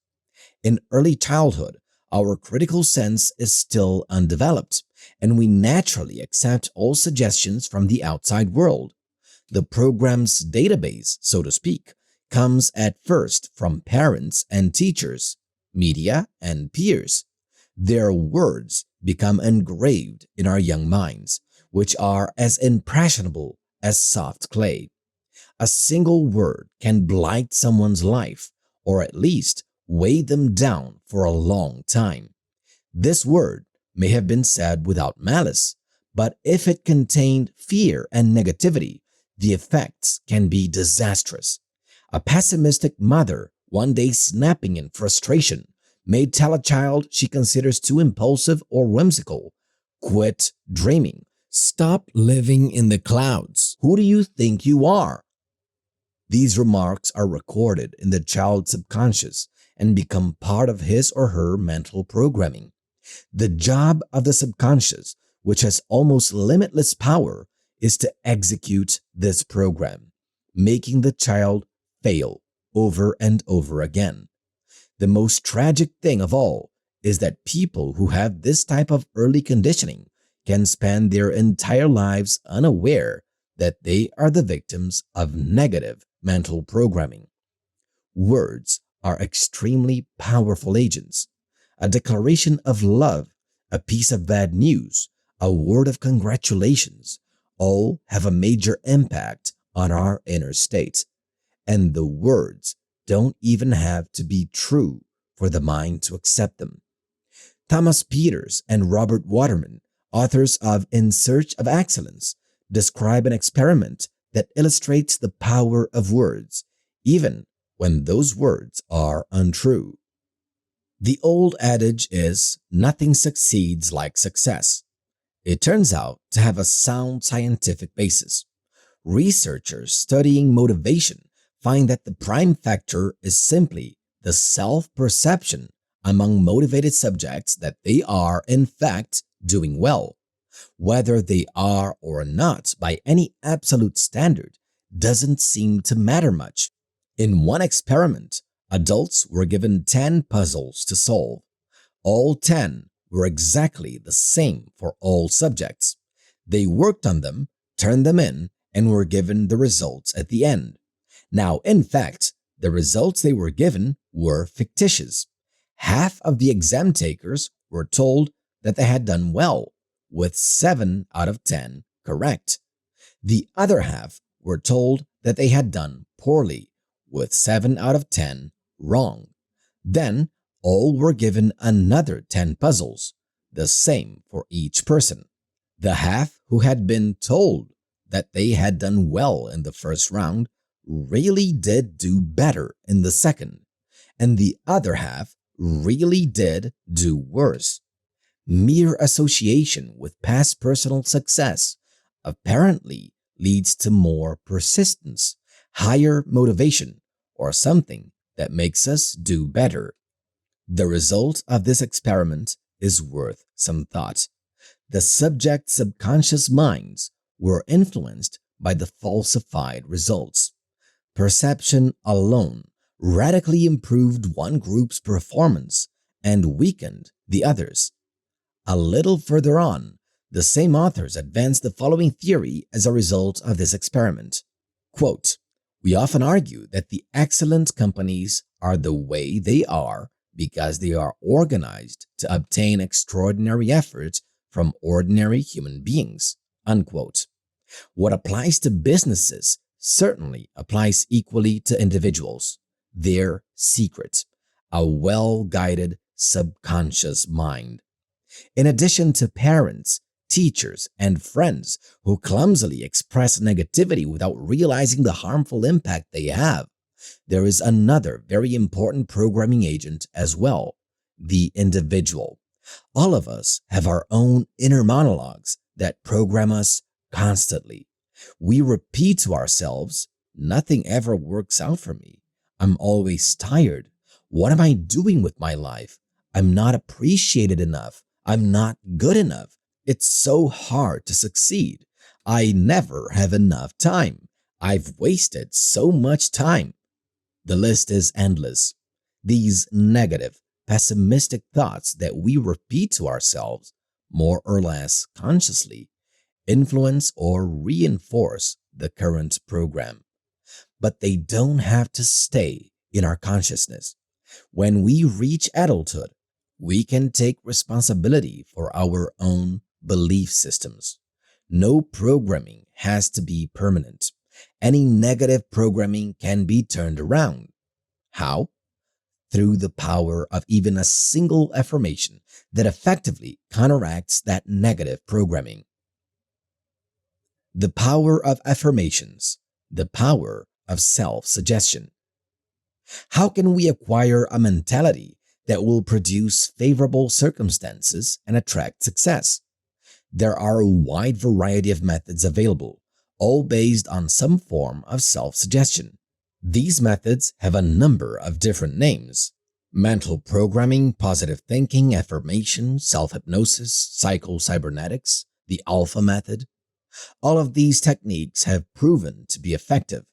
In early childhood, our critical sense is still undeveloped, and we naturally accept all suggestions from the outside world. The program's database, so to speak, comes at first from parents and teachers, media, and peers. Their words become engraved in our young minds, which are as impressionable as soft clay. A single word can blight someone's life, or at least weigh them down for a long time. This word may have been said without malice, but if it contained fear and negativity, the effects can be disastrous. A pessimistic mother, one day snapping in frustration, may tell a child she considers too impulsive or whimsical, "Quit dreaming. Stop living in the clouds. Who do you think you are?" These remarks are recorded in the child's subconscious and become part of his or her mental programming. The job of the subconscious, which has almost limitless power, is to execute this program, making the child fail over and over again. The most tragic thing of all is that people who have this type of early conditioning can spend their entire lives unaware that they are the victims of negative mental programming. Words are extremely powerful agents. A declaration of love, a piece of bad news, a word of congratulations, all have a major impact on our inner state. And the words don't even have to be true for the mind to accept them. Thomas Peters and Robert Waterman, authors of In Search of Excellence, describe an experiment that illustrates the power of words, even when those words are untrue. The old adage is, nothing succeeds like success. It turns out to have a sound scientific basis. Researchers studying motivation find that the prime factor is simply the self-perception among motivated subjects that they are, in fact, doing well. Whether they are or not by any absolute standard doesn't seem to matter much. In one experiment, adults were given 10 puzzles to solve. All 10 were exactly the same for all subjects. They worked on them, turned them in, and were given the results at the end. Now, in fact, the results they were given were fictitious. Half of the exam takers were told that they had done well, with 7 out of 10 correct. The other half were told that they had done poorly, with 7 out of 10 wrong. Then, all were given another 10 puzzles, the same for each person. The half who had been told that they had done well in the first round really did do better in the second, and the other half really did do worse. Mere association with past personal success apparently leads to more persistence, higher motivation, or something that makes us do better. The result of this experiment is worth some thought. The subject's subconscious minds were influenced by the falsified results. Perception alone radically improved one group's performance and weakened the others. A little further on, the same authors advanced the following theory as a result of this experiment. Quote, "We often argue that the excellent companies are the way they are because they are organized to obtain extraordinary effort from ordinary human beings." Unquote. What applies to businesses certainly applies equally to individuals. Their secret, a well-guided subconscious mind. In addition to parents, teachers, and friends who clumsily express negativity without realizing the harmful impact they have, there is another very important programming agent as well, the individual. All of us have our own inner monologues that program us constantly. We repeat to ourselves, "Nothing ever works out for me. I'm always tired. What am I doing with my life? I'm not appreciated enough. I'm not good enough. It's so hard to succeed. I never have enough time. I've wasted so much time." The list is endless. These negative, pessimistic thoughts that we repeat to ourselves, more or less consciously, influence or reinforce the current program. But they don't have to stay in our consciousness. When we reach adulthood, we can take responsibility for our own belief systems. No programming has to be permanent. Any negative programming can be turned around. How? Through the power of even a single affirmation that effectively counteracts that negative programming. The power of affirmations, the power of self-suggestion. How can we acquire a mentality that will produce favorable circumstances and attract success? There are a wide variety of methods available, all based on some form of self-suggestion. These methods have a number of different names: mental programming, positive thinking, affirmation, self-hypnosis, psycho-cybernetics, the alpha method. All of these techniques have proven to be effective.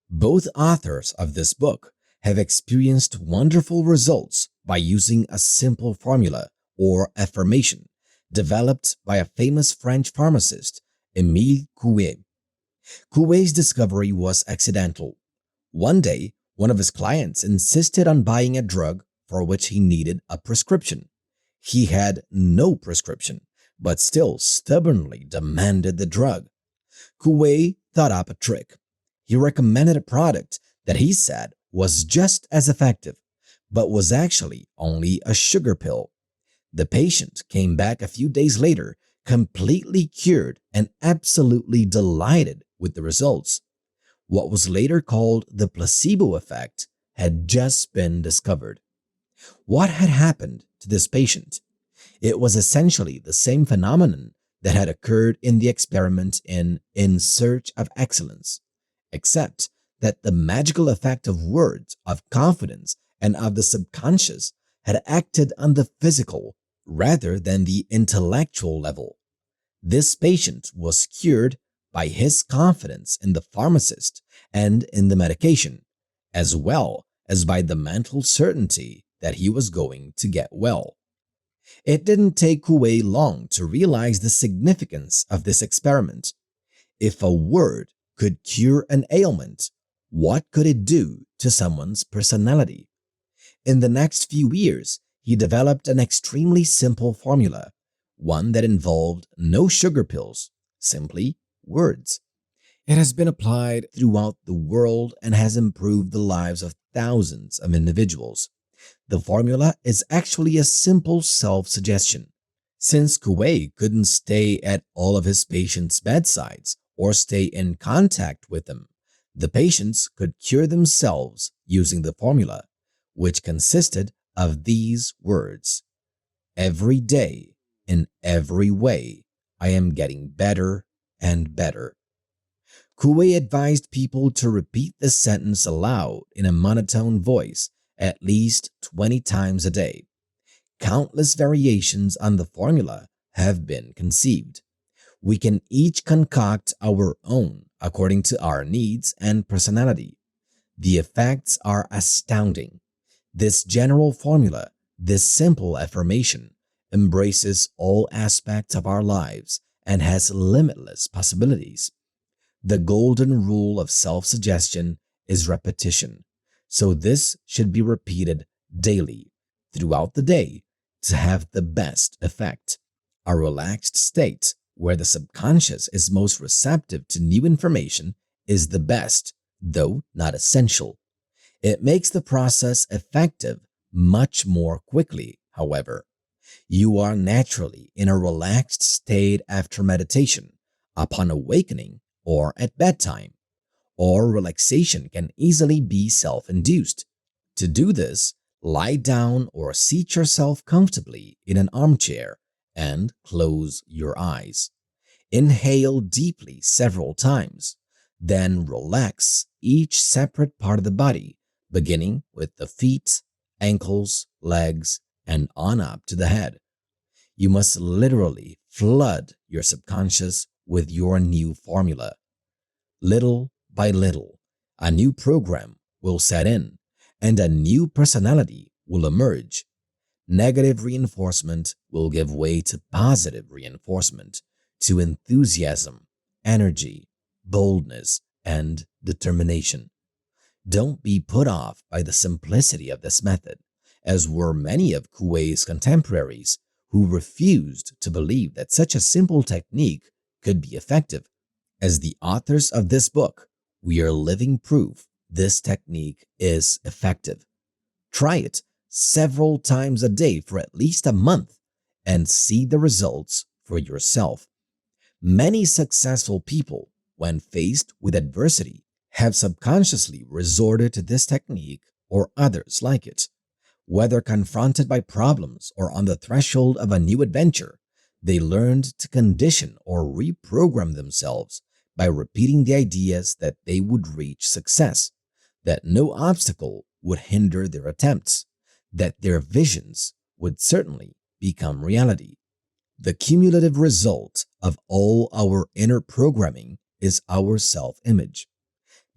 Both authors of this book have experienced wonderful results by using a simple formula or affirmation developed by a famous French pharmacist, Émile Coué. Kuwei's discovery was accidental. One day, one of his clients insisted on buying a drug for which he needed a prescription. He had no prescription, but still stubbornly demanded the drug. Kuwei thought up a trick. He recommended a product that he said was just as effective, but was actually only a sugar pill. The patient came back a few days later, completely cured and absolutely delighted with the results. What was later called the placebo effect had just been discovered. What had happened to this patient? It was essentially the same phenomenon that had occurred in the experiment In Search of Excellence, except that the magical effect of words, of confidence, and of the subconscious had acted on the physical rather than the intellectual level. This patient was cured by his confidence in the pharmacist and in the medication, as well as by the mental certainty that he was going to get well. It didn't take Kuwei long to realize the significance of this experiment. If a word could cure an ailment, what could it do to someone's personality? In the next few years, he developed an extremely simple formula, one that involved no sugar pills, simply words. It has been applied throughout the world and has improved the lives of thousands of individuals. The formula is actually a simple self-suggestion. Since Kuwei couldn't stay at all of his patients' bedsides or stay in contact with them, the patients could cure themselves using the formula, which consisted of these words: every day, in every way, I am getting better and better. Kuwei advised people to repeat this sentence aloud in a monotone voice at least 20 times a day. Countless variations on the formula have been conceived. We can each concoct our own according to our needs and personality. The effects are astounding. This general formula, this simple affirmation, embraces all aspects of our lives and has limitless possibilities. The golden rule of self-suggestion is repetition, so this should be repeated daily, throughout the day, to have the best effect. A relaxed state where the subconscious is most receptive to new information is the best, though not essential. It makes the process effective much more quickly, however. You are naturally in a relaxed state after meditation, upon awakening, or at bedtime, or relaxation can easily be self-induced. To do this, lie down or seat yourself comfortably in an armchair and close your eyes. Inhale deeply several times, then relax each separate part of the body, beginning with the feet, ankles, legs, and on up to the head. You must literally flood your subconscious with your new formula. Little by little, a new program will set in and a new personality will emerge. Negative reinforcement will give way to positive reinforcement, to enthusiasm, energy, boldness, and determination. Don't be put off by the simplicity of this method, as were many of Kuwei's contemporaries who refused to believe that such a simple technique could be effective. As the authors of this book, we are living proof this technique is effective. Try it several times a day for at least a month and see the results for yourself. Many successful people, when faced with adversity, have subconsciously resorted to this technique or others like it. Whether confronted by problems or on the threshold of a new adventure, they learned to condition or reprogram themselves by repeating the ideas that they would reach success, that no obstacle would hinder their attempts, that their visions would certainly become reality. The cumulative result of all our inner programming is our self-image.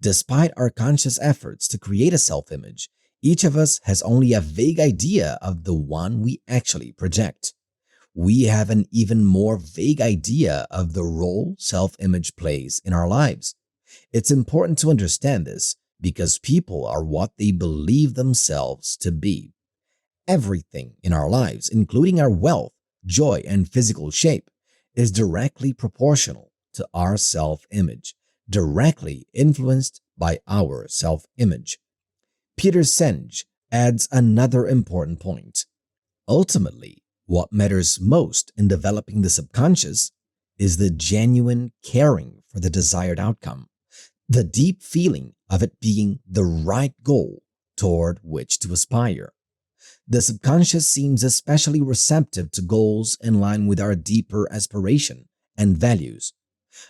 Despite our conscious efforts to create a self-image, each of us has only a vague idea of the one we actually project. We have an even more vague idea of the role self-image plays in our lives. It's important to understand this because people are what they believe themselves to be. Everything in our lives, including our wealth, joy, and physical shape, is directly proportional to our self-image, directly influenced by our self-image. Peter Senge adds another important point. Ultimately, what matters most in developing the subconscious is the genuine caring for the desired outcome, the deep feeling of it being the right goal toward which to aspire. The subconscious seems especially receptive to goals in line with our deeper aspiration and values.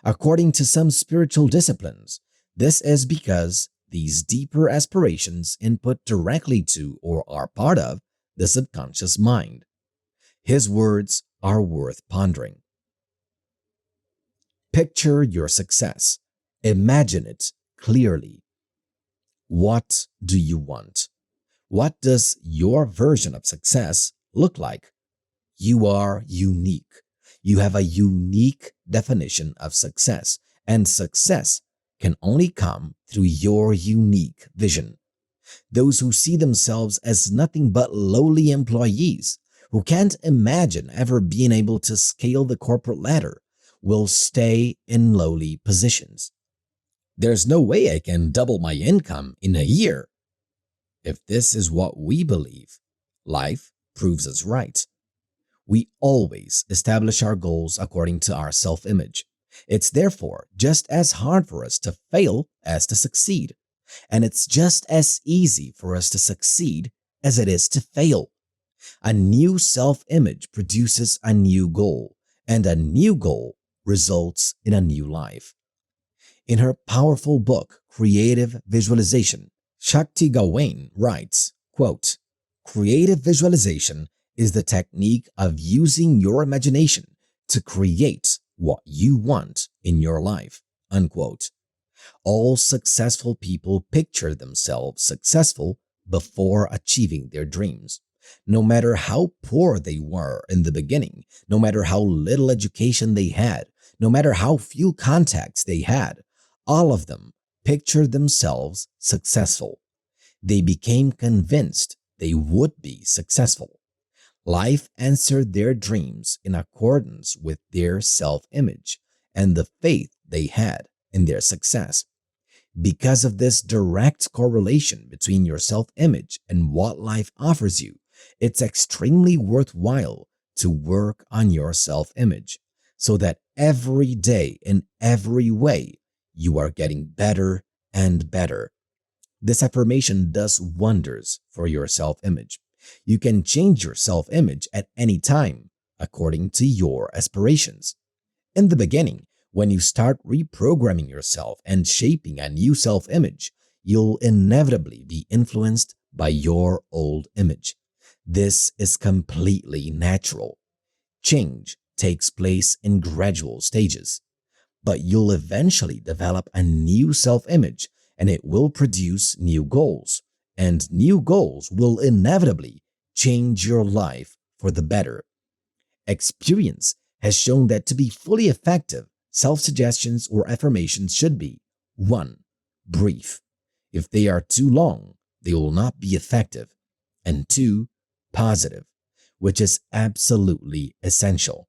According to some spiritual disciplines, this is because these deeper aspirations input directly to or are part of the subconscious mind. His words are worth pondering. Picture your success. Imagine it clearly. What do you want? What does your version of success look like? You are unique. You have a unique definition of success, and success can only come through your unique vision. Those who see themselves as nothing but lowly employees, who can't imagine ever being able to scale the corporate ladder, will stay in lowly positions. There's no way I can double my income in a year. If this is what we believe, life proves us right. We always establish our goals according to our self-image. It's therefore just as hard for us to fail as to succeed. And it's just as easy for us to succeed as it is to fail. A new self-image produces a new goal, and a new goal results in a new life. In her powerful book, Creative Visualization, Shakti Gawain writes, quote, "Creative visualization is the technique of using your imagination to create what you want in your life." Unquote. All successful people picture themselves successful before achieving their dreams. No matter how poor they were in the beginning, no matter how little education they had, no matter how few contacts they had, all of them pictured themselves successful. They became convinced they would be successful. Life answered their dreams in accordance with their self-image and the faith they had in their success. Because of this direct correlation between your self-image and what life offers you, it's extremely worthwhile to work on your self-image so that every day in every way you are getting better and better. This affirmation does wonders for your self-image. You can change your self-image at any time according to your aspirations. In the beginning, when you start reprogramming yourself and shaping a new self-image, you'll inevitably be influenced by your old image. This is completely natural. Change takes place in gradual stages, but you'll eventually develop a new self-image and it will produce new goals, and new goals will inevitably change your life for the better. Experience has shown that to be fully effective, self-suggestions or affirmations should be 1. Brief. If they are too long, they will not be effective. And 2. Positive, which is absolutely essential.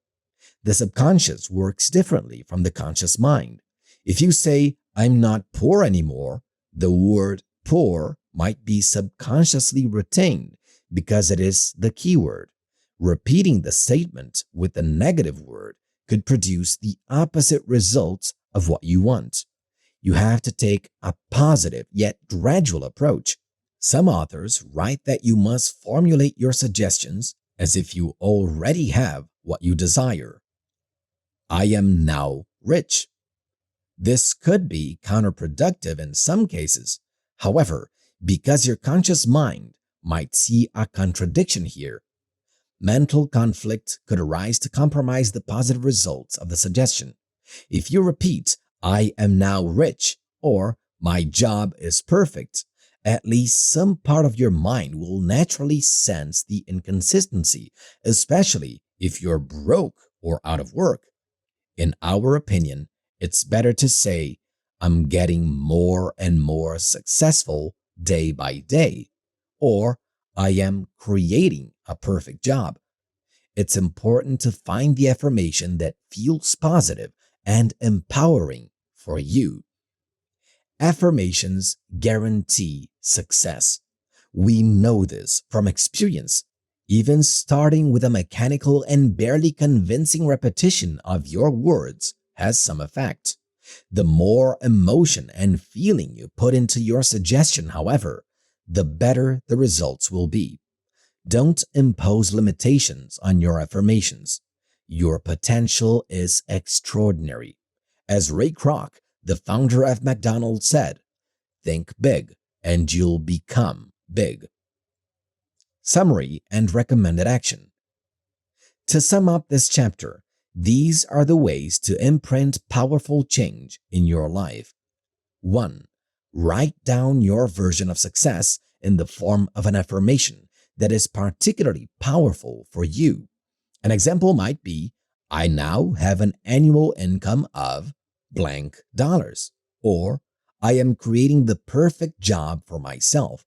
The subconscious works differently from the conscious mind. If you say, "I'm not poor anymore," the word poor might be subconsciously retained because it is the keyword. Repeating the statement with a negative word could produce the opposite results of what you want. You have to take a positive yet gradual approach. Some authors write that you must formulate your suggestions as if you already have what you desire. I am now rich. This could be counterproductive in some cases. However, because your conscious mind might see a contradiction here, mental conflict could arise to compromise the positive results of the suggestion. If you repeat, "I am now rich," or "my job is perfect," at least some part of your mind will naturally sense the inconsistency, especially if you're broke or out of work. In our opinion, it's better to say, I'm getting more and more successful day by day, or I am creating a perfect job. It's important to find the affirmation that feels positive and empowering for you. Affirmations guarantee success. We know this from experience. Even starting with a mechanical and barely convincing repetition of your words has some effect. The more emotion and feeling you put into your suggestion, however, the better the results will be. Don't impose limitations on your affirmations. Your potential is extraordinary. As Ray Kroc, the founder of McDonald's, said, think big and you'll become big. Summary and recommended action. To sum up this chapter, these are the ways to imprint powerful change in your life. 1. Write down your version of success in the form of an affirmation that is particularly powerful for you. An example might be, I now have an annual income of blank dollars, or I am creating the perfect job for myself.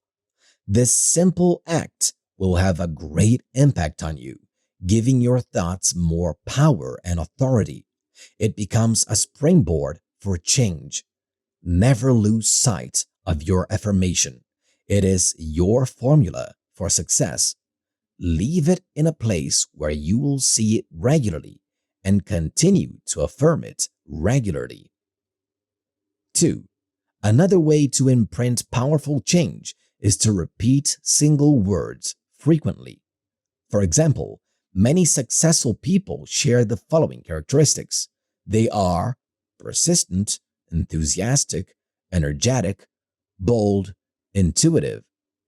This simple act will have a great impact on you, giving your thoughts more power and authority. It becomes a springboard for change. Never lose sight of your affirmation. It is your formula for success. Leave it in a place where you will see it regularly and continue to affirm it regularly. 2. Another way to imprint powerful change is to repeat single words frequently. For example, many successful people share the following characteristics. They are persistent, enthusiastic, energetic, bold, intuitive,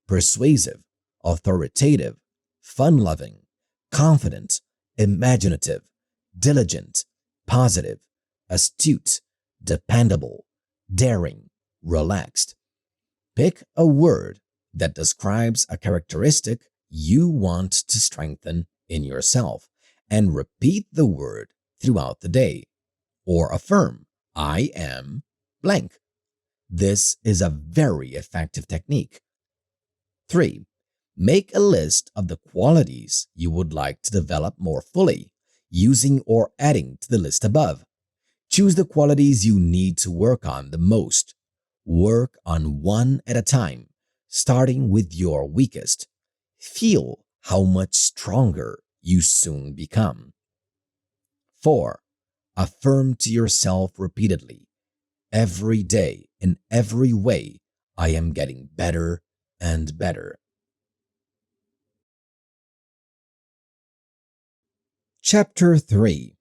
persuasive, authoritative, fun-loving, confident, imaginative, diligent, positive, astute, dependable, daring, relaxed. Pick a word that describes a characteristic you want to strengthen in yourself and repeat the word throughout the day, or affirm, I am blank. This is a very effective technique. 3. Make a list of the qualities you would like to develop more fully, using or adding to the list above. Choose the qualities you need to work on the most. Work on one at a time, starting with your weakest. Feel how much stronger you soon become. 4. Affirm to yourself repeatedly. Every day, in every way, I am getting better and better. Chapter 3.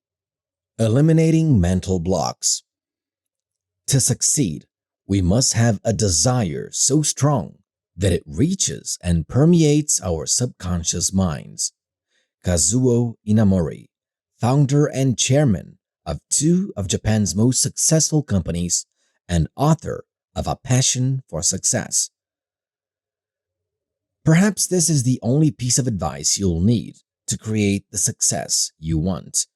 Eliminating Mental Blocks. To succeed, we must have a desire so strong that it reaches and permeates our subconscious minds. Kazuo Inamori, founder and chairman of two of Japan's most successful companies and author of A Passion for Success. Perhaps this is the only piece of advice you'll need to create the success you want.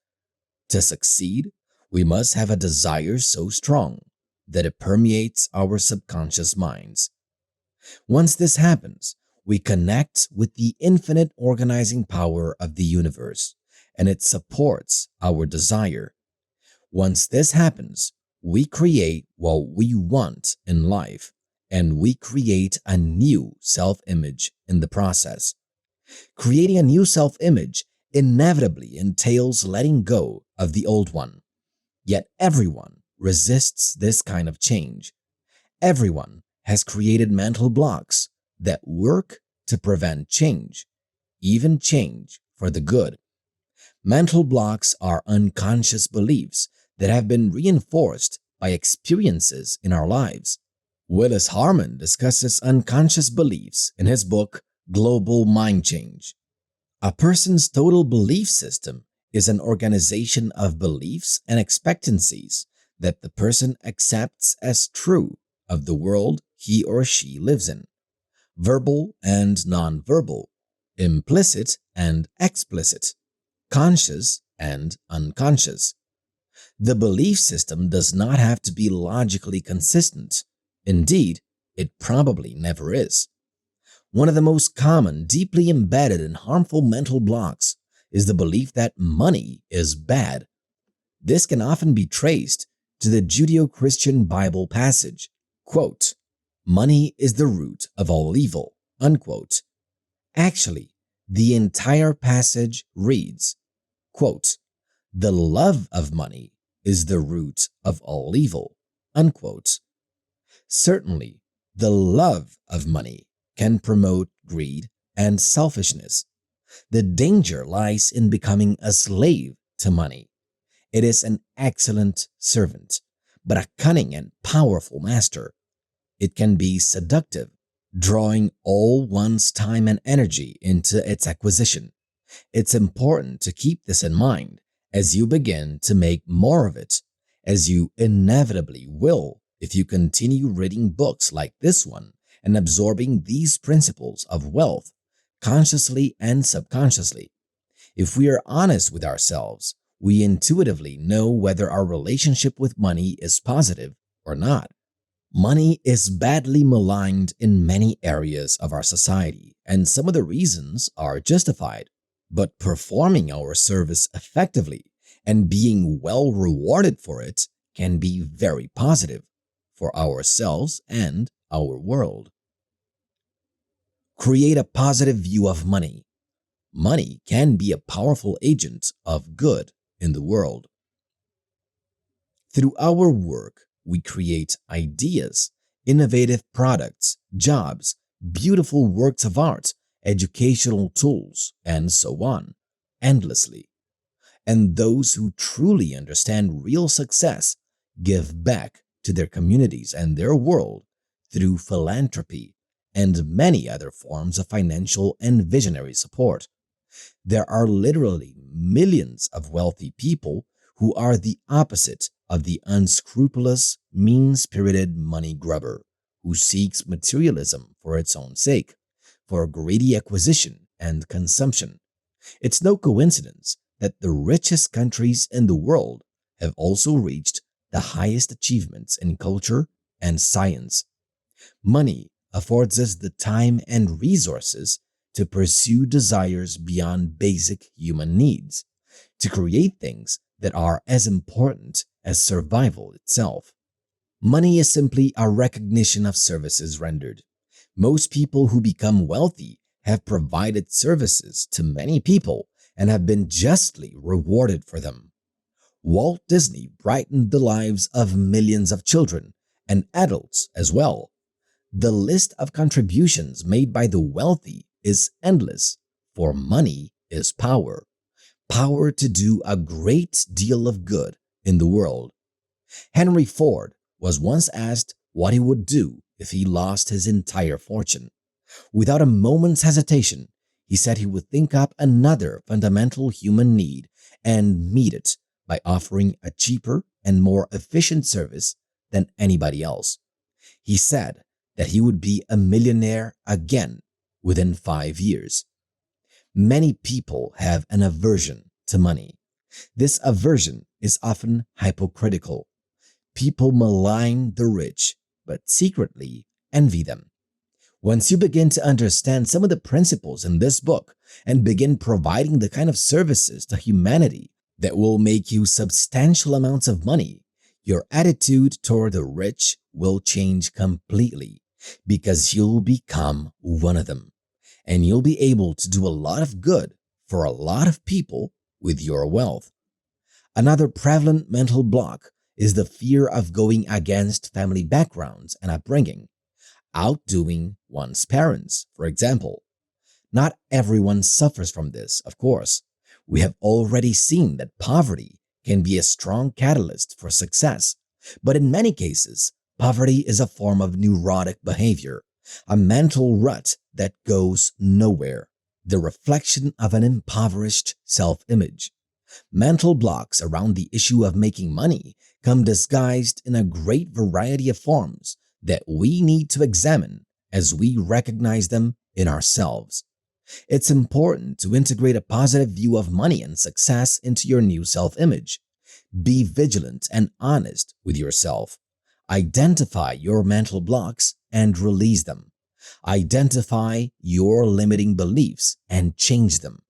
To succeed, we must have a desire so strong that it permeates our subconscious minds. Once this happens, we connect with the infinite organizing power of the universe, and it supports our desire. Once this happens, we create what we want in life, and we create a new self-image in the process. Creating a new self-image inevitably entails letting go of the old one. Yet everyone resists this kind of change. Everyone has created mental blocks that work to prevent change, even change for the good. Mental blocks are unconscious beliefs that have been reinforced by experiences in our lives. Willis Harman discusses unconscious beliefs in his book, Global Mind Change. A person's total belief system is an organization of beliefs and expectancies that the person accepts as true of the world he or she lives in. Verbal and nonverbal, implicit and explicit, conscious and unconscious. The belief system does not have to be logically consistent. Indeed, it probably never is. One of the most common, deeply embedded and harmful mental blocks is the belief that money is bad. This can often be traced to the Judeo-Christian Bible passage, quote, "Money is the root of all evil," unquote. Actually, the entire passage reads, quote, "The love of money is the root of all evil," unquote. Certainly, the love of money can promote greed and selfishness. The danger lies in becoming a slave to money. It is an excellent servant, but a cunning and powerful master. It can be seductive, drawing all one's time and energy into its acquisition. It's important to keep this in mind as you begin to make more of it, as you inevitably will if you continue reading books like this one and absorbing these principles of wealth consciously and subconsciously. If we are honest with ourselves, we intuitively know whether our relationship with money is positive or not. Money is badly maligned in many areas of our society, and some of the reasons are justified. But performing our service effectively and being well rewarded for it can be very positive for ourselves and our world. Create a positive view of money. Money can be a powerful agent of good in the world. Through our work, we create ideas, innovative products, jobs, beautiful works of art, educational tools, and so on, endlessly. And those who truly understand real success give back to their communities and their world through philanthropy and many other forms of financial and visionary support. There are literally millions of wealthy people who are the opposite of the unscrupulous, mean-spirited money grubber who seeks materialism for its own sake, for greedy acquisition and consumption. It's no coincidence that the richest countries in the world have also reached the highest achievements in culture and science. Money affords us the time and resources to pursue desires beyond basic human needs, to create things that are as important as survival itself. Money is simply a recognition of services rendered. Most people who become wealthy have provided services to many people and have been justly rewarded for them. Walt Disney brightened the lives of millions of children and adults as well. The list of contributions made by the wealthy is endless, for money is power. Power to do a great deal of good in the world. Henry Ford was once asked what he would do if he lost his entire fortune. Without a moment's hesitation, he said he would think up another fundamental human need and meet it by offering a cheaper and more efficient service than anybody else. He said that he would be a millionaire again within 5 years. Many people have an aversion to money. This aversion is often hypocritical. People malign the rich, but secretly envy them. Once you begin to understand some of the principles in this book and begin providing the kind of services to humanity that will make you substantial amounts of money, your attitude toward the rich will change completely because you'll become one of them and you'll be able to do a lot of good for a lot of people with your wealth. Another prevalent mental block is the fear of going against family backgrounds and upbringing, outdoing one's parents, for example. Not everyone suffers from this, of course. We have already seen that poverty can be a strong catalyst for success, but in many cases, poverty is a form of neurotic behavior, a mental rut that goes nowhere, the reflection of an impoverished self-image. Mental blocks around the issue of making money come disguised in a great variety of forms that we need to examine as we recognize them in ourselves. It's important to integrate a positive view of money and success into your new self-image. Be vigilant and honest with yourself. Identify your mental blocks and release them. Identify your limiting beliefs and change them.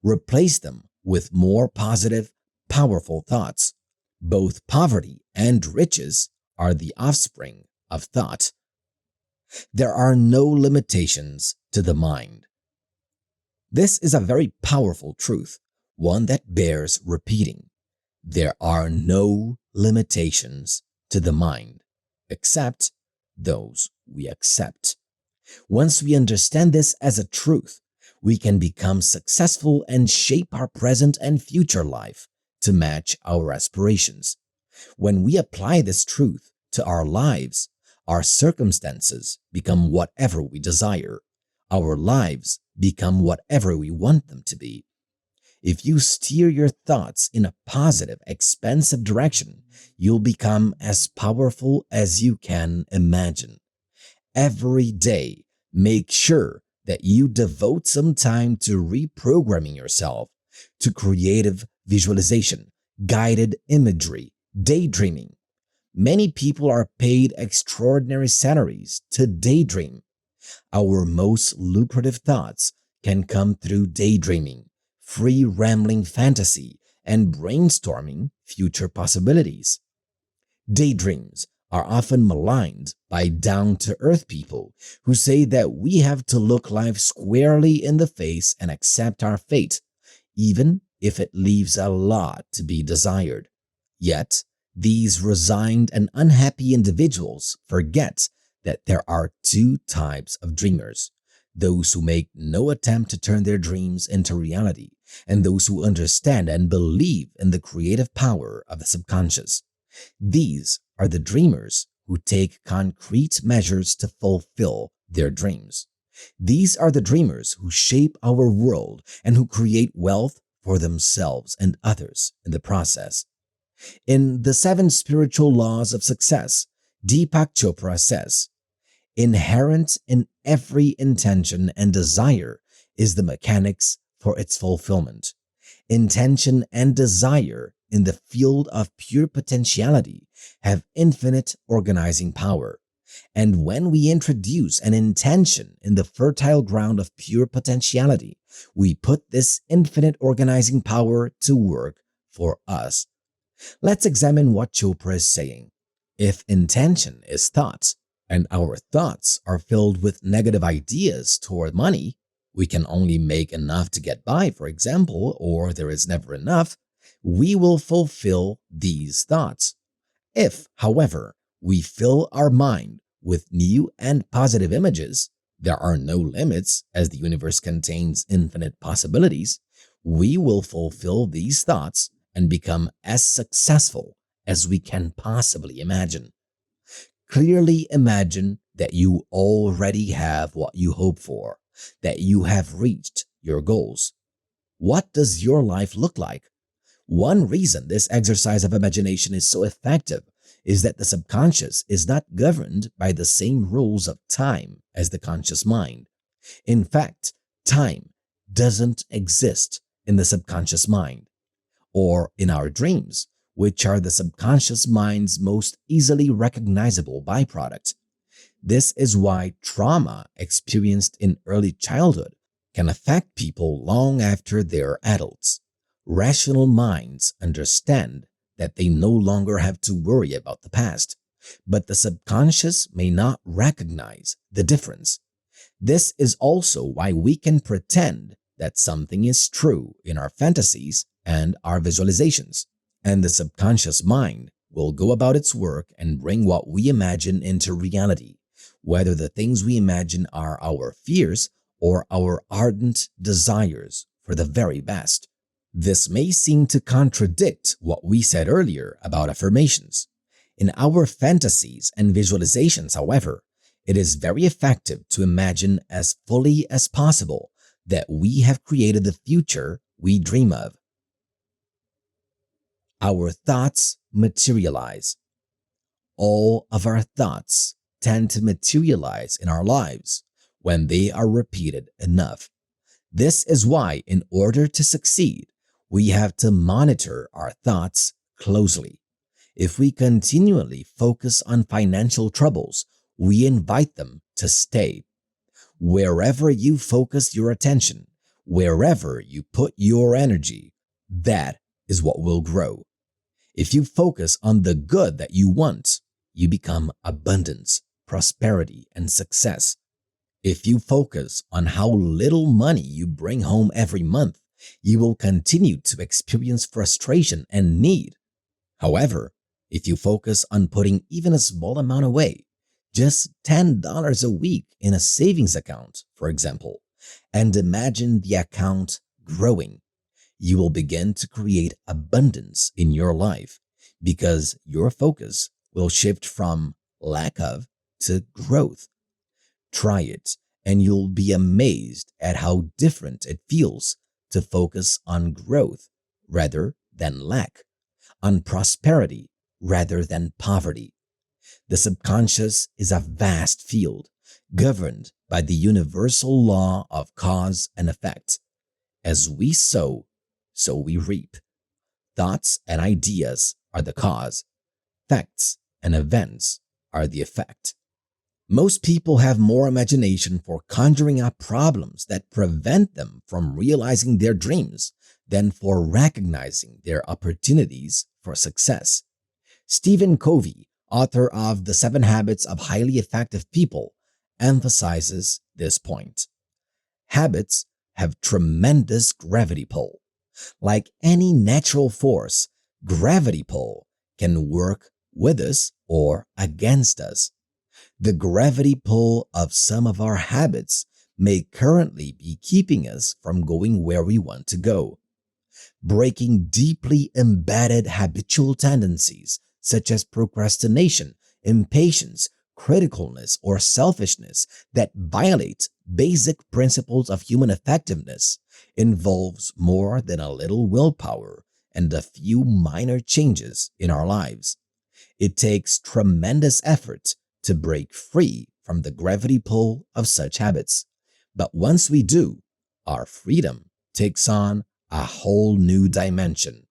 Replace them with more positive, powerful thoughts. Both poverty and riches are the offspring of thought. There are no limitations to the mind. This is a very powerful truth, one that bears repeating. There are no limitations to the mind, except those we accept. Once we understand this as a truth, we can become successful and shape our present and future life to match our aspirations. When we apply this truth to our lives, our circumstances become whatever we desire. Our lives become whatever we want them to be. If you steer your thoughts in a positive, expansive direction, you'll become as powerful as you can imagine. Every day, make sure that you devote some time to reprogramming yourself, to creative visualization, guided imagery, daydreaming. Many people are paid extraordinary salaries to daydream. Our most lucrative thoughts can come through daydreaming, free rambling fantasy, and brainstorming future possibilities. Daydreams are often maligned by down-to-earth people who say that we have to look life squarely in the face and accept our fate, even if it leaves a lot to be desired. Yet, these resigned and unhappy individuals forget that there are two types of dreamers: those who make no attempt to turn their dreams into reality, and those who understand and believe in the creative power of the subconscious. These are the dreamers who take concrete measures to fulfill their dreams. These are the dreamers who shape our world and who create wealth for themselves and others in the process. In The 7 Spiritual Laws of Success, Deepak Chopra says, "Inherent in every intention and desire is the mechanics for its fulfillment. Intention and desire in the field of pure potentiality have infinite organizing power. And when we introduce an intention in the fertile ground of pure potentiality, we put this infinite organizing power to work for us." Let's examine what Chopra is saying. If intention is thought, and our thoughts are filled with negative ideas toward money, we can only make enough to get by, for example, or there is never enough, we will fulfill these thoughts. If, however, we fill our mind with new and positive images, there are no limits as the universe contains infinite possibilities, we will fulfill these thoughts and become as successful as we can possibly imagine. Clearly imagine that you already have what you hope for, that you have reached your goals. What does your life look like? One reason this exercise of imagination is so effective is that the subconscious is not governed by the same rules of time as the conscious mind. In fact, time doesn't exist in the subconscious mind or in our dreams, which are the subconscious mind's most easily recognizable byproduct. This is why trauma experienced in early childhood can affect people long after they're adults. Rational minds understand that they no longer have to worry about the past, but the subconscious may not recognize the difference. This is also why we can pretend that something is true in our fantasies and our visualizations, and the subconscious mind will go about its work and bring what we imagine into reality, whether the things we imagine are our fears or our ardent desires for the very best. This may seem to contradict what we said earlier about affirmations. In our fantasies and visualizations, however, it is very effective to imagine as fully as possible that we have created the future we dream of. Our thoughts materialize. All of our thoughts tend to materialize in our lives when they are repeated enough. This is why, in order to succeed, we have to monitor our thoughts closely. If we continually focus on financial troubles, we invite them to stay. Wherever you focus your attention, wherever you put your energy, that is what will grow. If you focus on the good that you want, you become abundance, prosperity, and success. If you focus on how little money you bring home every month, you will continue to experience frustration and need. However, if you focus on putting even a small amount away, just $10 a week in a savings account, for example, and imagine the account growing, you will begin to create abundance in your life because your focus will shift from lack of to growth. Try it and you'll be amazed at how different it feels to focus on growth rather than lack, on prosperity rather than poverty. The subconscious is a vast field governed by the universal law of cause and effect. As we sow, so we reap. Thoughts and ideas are the cause. Facts and events are the effect. Most people have more imagination for conjuring up problems that prevent them from realizing their dreams than for recognizing their opportunities for success. Stephen Covey, author of The 7 Habits of Highly Effective People, emphasizes this point. Habits have tremendous gravity pull. Like any natural force, gravity pull can work with us or against us. The gravity pull of some of our habits may currently be keeping us from going where we want to go. Breaking deeply embedded habitual tendencies such as procrastination, impatience, criticalness, or selfishness that violate basic principles of human effectiveness involves more than a little willpower and a few minor changes in our lives. It takes tremendous effort to break free from the gravity pull of such habits. But once we do, our freedom takes on a whole new dimension.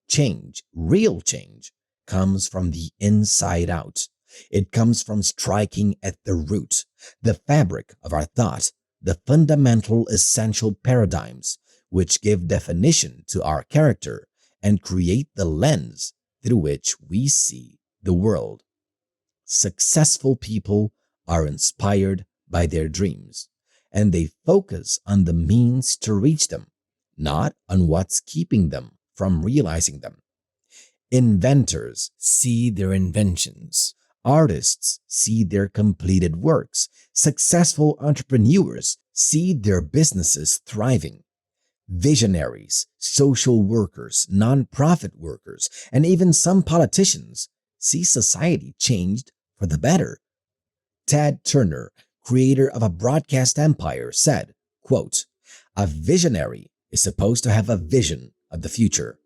Change, real change, comes from the inside out. It comes from striking at the root, the fabric of our thought, the fundamental essential paradigms which give definition to our character and create the lens through which we see the world. Successful people are inspired by their dreams, and they focus on the means to reach them, not on what's keeping them from realizing them. Inventors see their inventions. Artists see their completed works. Successful entrepreneurs see their businesses thriving. Visionaries, social workers, nonprofit workers, and even some politicians see society changed for the better. Ted Turner, creator of a broadcast empire, said, quote, "A visionary is supposed to have a vision of the future."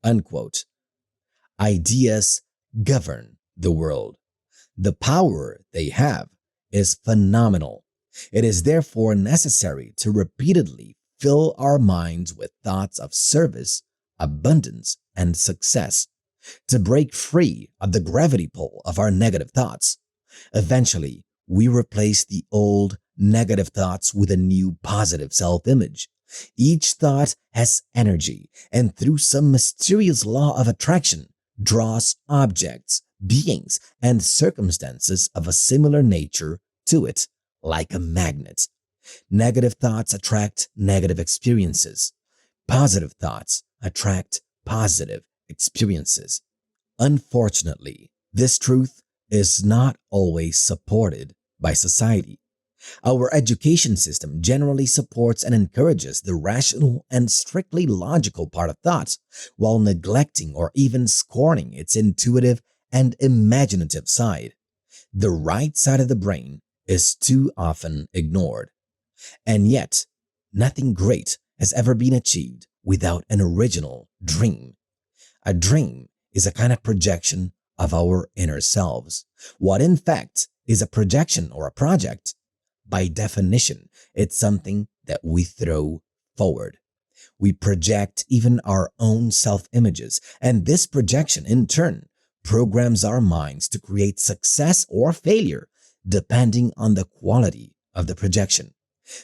Unquote. Ideas govern the world. The power they have is phenomenal. It is therefore necessary to repeatedly fill our minds with thoughts of service, abundance, and success, to break free of the gravity pull of our negative thoughts. Eventually, we replace the old negative thoughts with a new positive self-image. Each thought has energy, and through some mysterious law of attraction, draws objects, beings, and circumstances of a similar nature to it, like a magnet. Negative thoughts attract negative experiences. Positive thoughts attract positive experiences. Unfortunately, this truth is not always supported by society. Our education system generally supports and encourages the rational and strictly logical part of thought, while neglecting or even scorning its intuitive and imaginative side. The right side of the brain is too often ignored. And yet, nothing great has ever been achieved without an original dream. A dream is a kind of projection of our inner selves. What in fact is a projection or a project? By definition, it's something that we throw forward. We project even our own self-images, and this projection in turn programs our minds to create success or failure depending on the quality of the projection.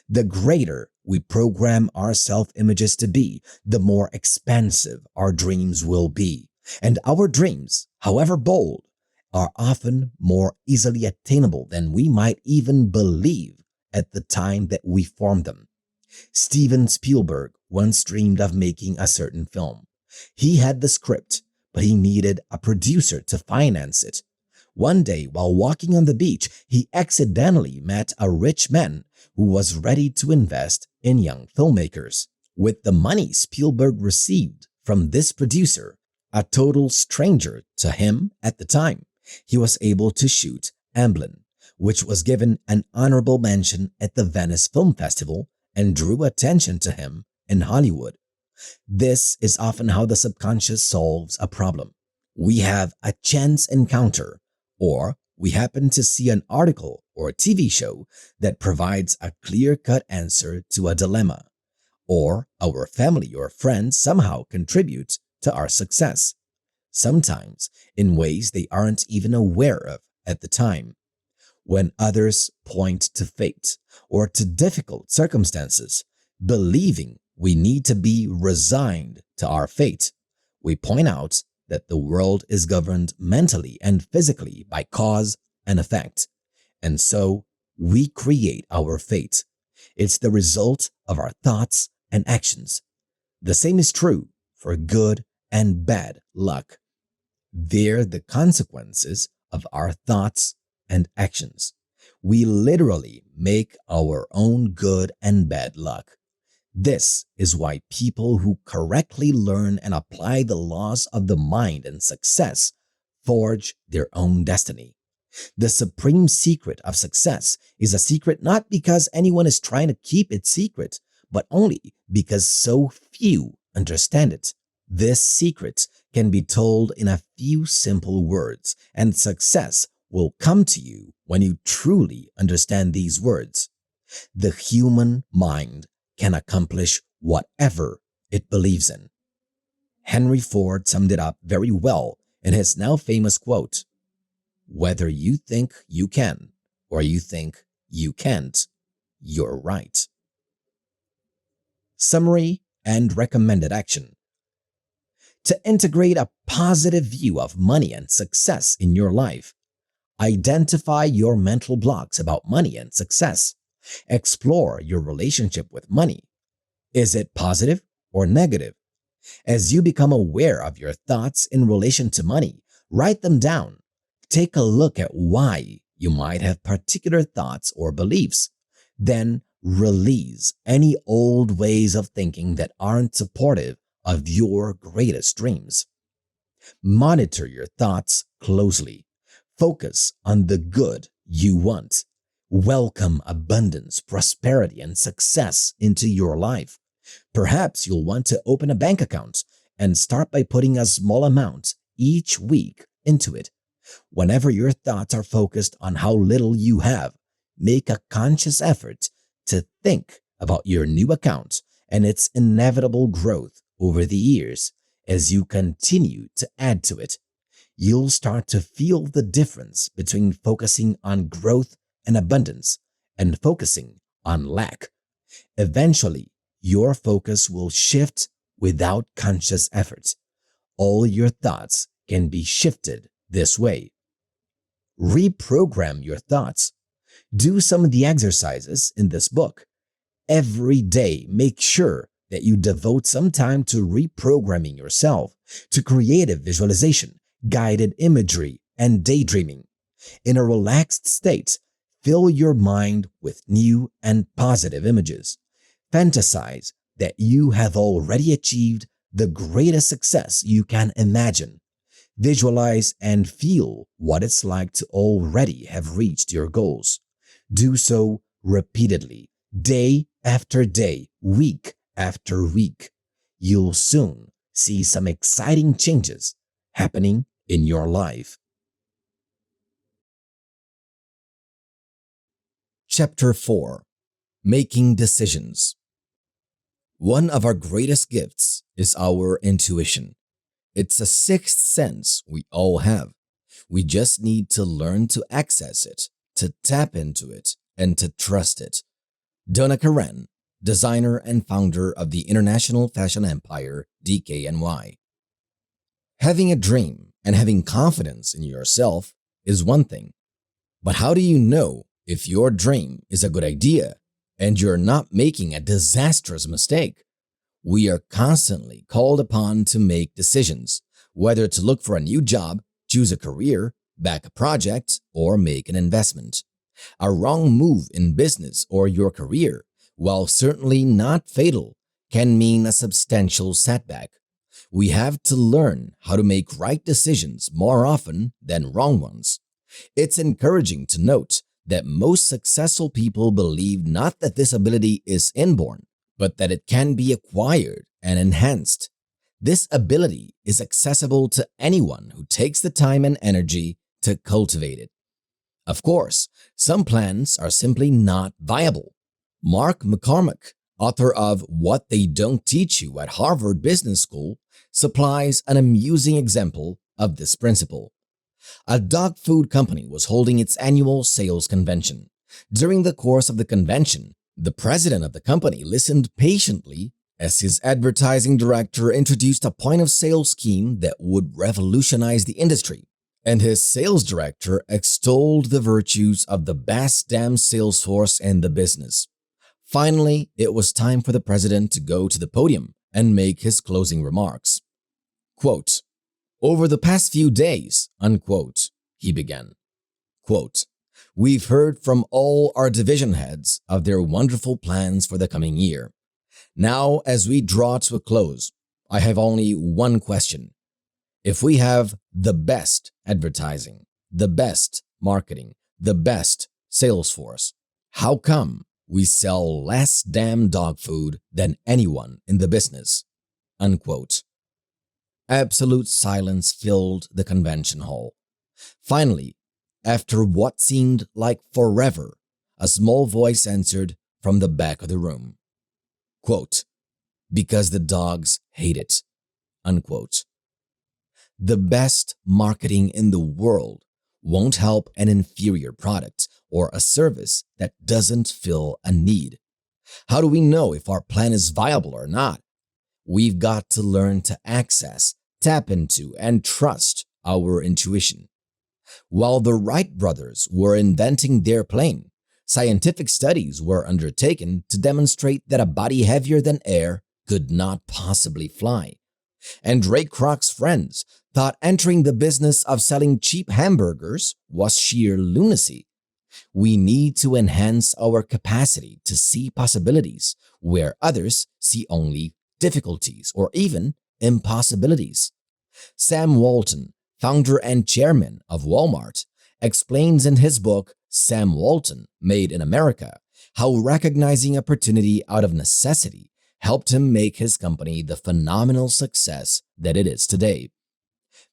The greater we program our self-images to be, the more expansive our dreams will be. And our dreams, however bold, are often more easily attainable than we might even believe at the time that we formed them. Steven Spielberg once dreamed of making a certain film. He had the script, but he needed a producer to finance it. One day, while walking on the beach, he accidentally met a rich man who was ready to invest in young filmmakers. With the money Spielberg received from this producer, a total stranger to him at the time, he was able to shoot Amblin, which was given an honorable mention at the Venice Film Festival and drew attention to him in Hollywood. This is often how the subconscious solves a problem. We have a chance encounter, or we happen to see an article or a TV show that provides a clear-cut answer to a dilemma, or our family or friends somehow contribute to our success, sometimes in ways they aren't even aware of at the time. When others point to fate or to difficult circumstances, believing we need to be resigned to our fate, we point out that the world is governed mentally and physically by cause and effect, and so we create our fate. It's the result of our thoughts and actions. The same is true for good and bad luck. They're the consequences of our thoughts and actions. We literally make our own good and bad luck. This is why people who correctly learn and apply the laws of the mind and success forge their own destiny. The supreme secret of success is a secret not because anyone is trying to keep it secret, but only because so few understand it. This secret can be told in a few simple words, and success will come to you when you truly understand these words. The human mind can accomplish whatever it believes in. Henry Ford summed it up very well in his now famous quote, "Whether you think you can or you think you can't, you're right." Summary and recommended action. To integrate a positive view of money and success in your life, identify your mental blocks about money and success. Explore your relationship with money. Is it positive or negative? As you become aware of your thoughts in relation to money, write them down. Take a look at why you might have particular thoughts or beliefs. Then release any old ways of thinking that aren't supportive of your greatest dreams. Monitor your thoughts closely. Focus on the good you want. Welcome abundance, prosperity, and success into your life. Perhaps you'll want to open a bank account and start by putting a small amount each week into it. Whenever your thoughts are focused on how little you have, make a conscious effort to think about your new account and its inevitable growth over the years. As you continue to add to it, you'll start to feel the difference between focusing on growth and abundance and focusing on lack. Eventually, your focus will shift without conscious effort. All your thoughts can be shifted this way. Reprogram your thoughts. Do some of the exercises in this book. Every day, make sure that you devote some time to reprogramming yourself, to creative visualization, guided imagery, and daydreaming. In a relaxed state, fill your mind with new and positive images. Fantasize that you have already achieved the greatest success you can imagine. Visualize and feel what it's like to already have reached your goals. Do so repeatedly, day after day, week after week. You'll soon see some exciting changes happening in your life. Chapter 4. Making Decisions. One of our greatest gifts is our intuition. It's a sixth sense we all have. We just need to learn to access it, to tap into it, and to trust it. Donna Karan, designer and founder of the international fashion empire DKNY. Having a dream and having confidence in yourself is one thing. But how do you know if your dream is a good idea and you're not making a disastrous mistake? We are constantly called upon to make decisions, whether to look for a new job, choose a career, back a project, or make an investment. A wrong move in business or your career, while certainly not fatal, can mean a substantial setback. We have to learn how to make right decisions more often than wrong ones. It's encouraging to note that most successful people believe not that this ability is inborn, but that it can be acquired and enhanced. This ability is accessible to anyone who takes the time and energy to cultivate it. Of course, some plans are simply not viable. Mark McCormack, author of What They Don't Teach You at Harvard Business School, supplies an amusing example of this principle. A dog food company was holding its annual sales convention. During the course of the convention, the president of the company listened patiently as his advertising director introduced a point-of-sale scheme that would revolutionize the industry, and his sales director extolled the virtues of the best damn sales force in the business. Finally, it was time for the president to go to the podium and make his closing remarks. Quote, "Over the past few days," unquote, he began. Quote, "We've heard from all our division heads of their wonderful plans for the coming year. Now, as we draw to a close, I have only one question. If we have the best advertising, the best marketing, the best sales force, how come we sell less damn dog food than anyone in the business?" Unquote. Absolute silence filled the convention hall. Finally, after what seemed like forever, a small voice answered from the back of the room. Quote, "Because the dogs hate it." Unquote. The best marketing in the world won't help an inferior product or a service that doesn't fill a need. How do we know if our plan is viable or not? We've got to learn to access, tap into, and trust our intuition. While the Wright brothers were inventing their plane, scientific studies were undertaken to demonstrate that a body heavier than air could not possibly fly. And Ray Kroc's friends thought entering the business of selling cheap hamburgers was sheer lunacy. We need to enhance our capacity to see possibilities where others see only difficulties or even impossibilities. Sam Walton, founder and chairman of Walmart, explains in his book, Sam Walton, Made in America, how recognizing opportunity out of necessity helped him make his company the phenomenal success that it is today.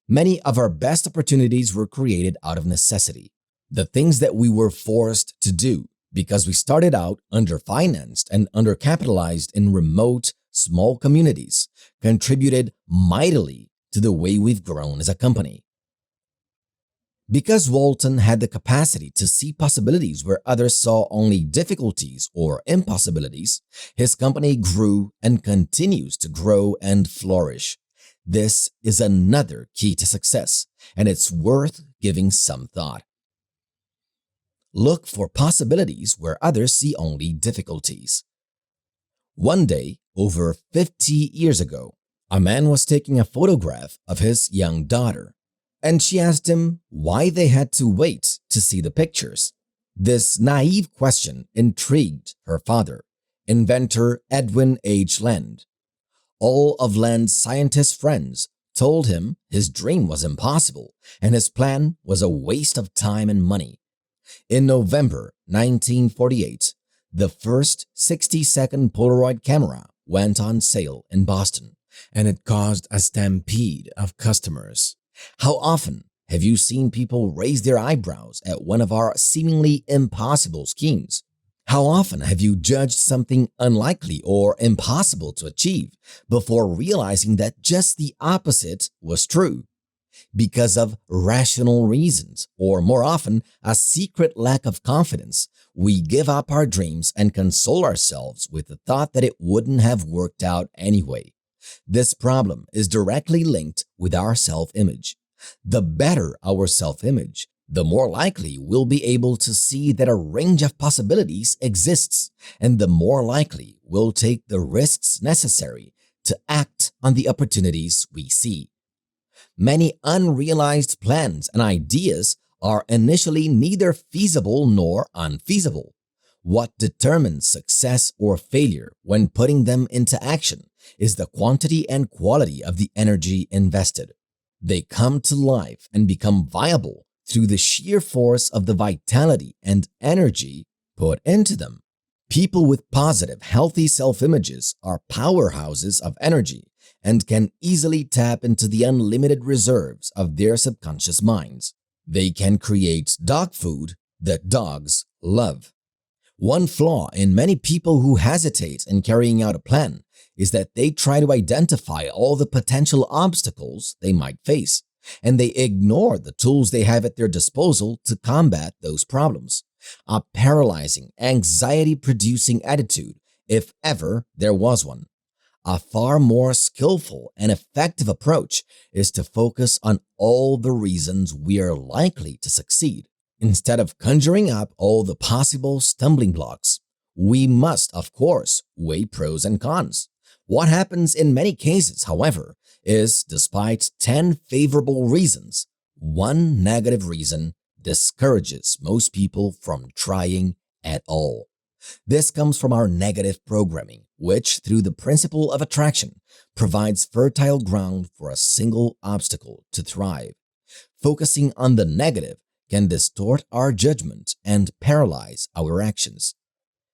Many of our best opportunities were created out of necessity, the things that we were forced to do because we started out underfinanced and undercapitalized in remote, small communities, contributed mightily to the way we've grown as a company. Because Walton had the capacity to see possibilities where others saw only difficulties or impossibilities, his company grew and continues to grow and flourish. This is another key to success, and it's worth giving some thought. Look for possibilities where others see only difficulties. One day, over 50 years ago, a man was taking a photograph of his young daughter, and she asked him why they had to wait to see the pictures. This naive question intrigued her father, inventor Edwin H. Land. All of Land's scientist friends told him his dream was impossible and his plan was a waste of time and money. In November 1948, the first 60-second Polaroid camera went on sale in Boston, and it caused a stampede of customers. How often have you seen people raise their eyebrows at one of our seemingly impossible schemes? How often have you judged something unlikely or impossible to achieve before realizing that just the opposite was true? Because of rational reasons, or more often, a secret lack of confidence, we give up our dreams and console ourselves with the thought that it wouldn't have worked out anyway. This problem is directly linked with our self-image. The better our self-image, the more likely we'll be able to see that a range of possibilities exists, and the more likely we'll take the risks necessary to act on the opportunities we see. Many unrealized plans and ideas are initially neither feasible nor unfeasible. What determines success or failure when putting them into action is the quantity and quality of the energy invested. They come to life and become viable through the sheer force of the vitality and energy put into them. People with positive, healthy self-images are powerhouses of energy and can easily tap into the unlimited reserves of their subconscious minds. They can create dog food that dogs love. One flaw in many people who hesitate in carrying out a plan is that they try to identify all the potential obstacles they might face, and they ignore the tools they have at their disposal to combat those problems. A paralyzing, anxiety-producing attitude, if ever there was one. A far more skillful and effective approach is to focus on all the reasons we are likely to succeed. Instead of conjuring up all the possible stumbling blocks, we must, of course, weigh pros and cons. What happens in many cases, however, is despite 10 favorable reasons, one negative reason discourages most people from trying at all. This comes from our negative programming, which, through the principle of attraction, provides fertile ground for a single obstacle to thrive. Focusing on the negative can distort our judgment and paralyze our actions.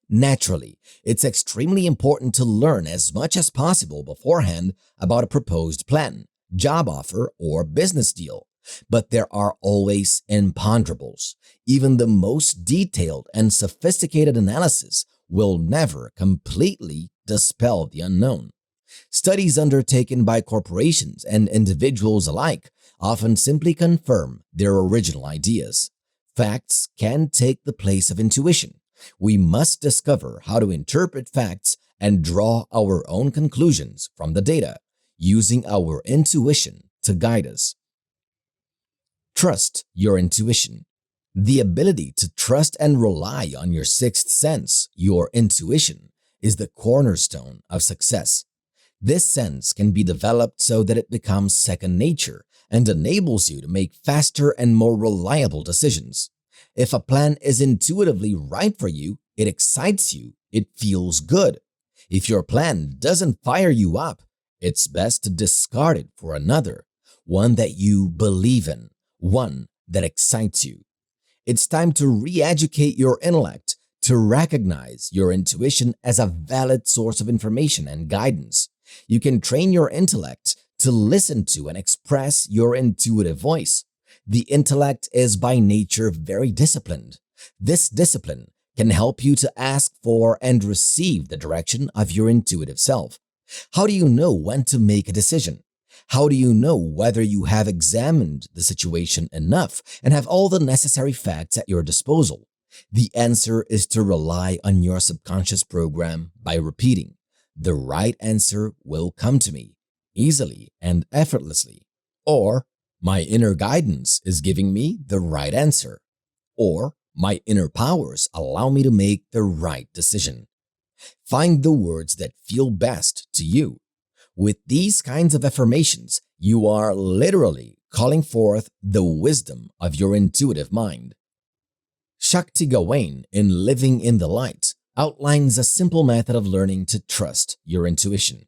Naturally, it's extremely important to learn as much as possible beforehand about a proposed plan, job offer, or business deal. But there are always imponderables. Even the most detailed and sophisticated analysis will never completely dispel the unknown. Studies undertaken by corporations and individuals alike often simply confirm their original ideas. Facts can take the place of intuition. We must discover how to interpret facts and draw our own conclusions from the data, using our intuition to guide us. Trust your intuition. The ability to trust and rely on your sixth sense, your intuition, is the cornerstone of success. This sense can be developed so that it becomes second nature and enables you to make faster and more reliable decisions. If a plan is intuitively right for you, it excites you, it feels good. If your plan doesn't fire you up, it's best to discard it for another, one that you believe in, one that excites you. It's time to re-educate your intellect to recognize your intuition as a valid source of information and guidance. You can train your intellect to listen to and express your intuitive voice. The intellect is by nature very disciplined. This discipline can help you to ask for and receive the direction of your intuitive self. How do you know when to make a decision? How do you know whether you have examined the situation enough and have all the necessary facts at your disposal? The answer is to rely on your subconscious program by repeating, "The right answer will come to me easily and effortlessly," or "My inner guidance is giving me the right answer," or "My inner powers allow me to make the right decision." Find the words that feel best to you. With these kinds of affirmations, you are literally calling forth the wisdom of your intuitive mind. Shakti Gawain, in Living in the Light, outlines a simple method of learning to trust your intuition.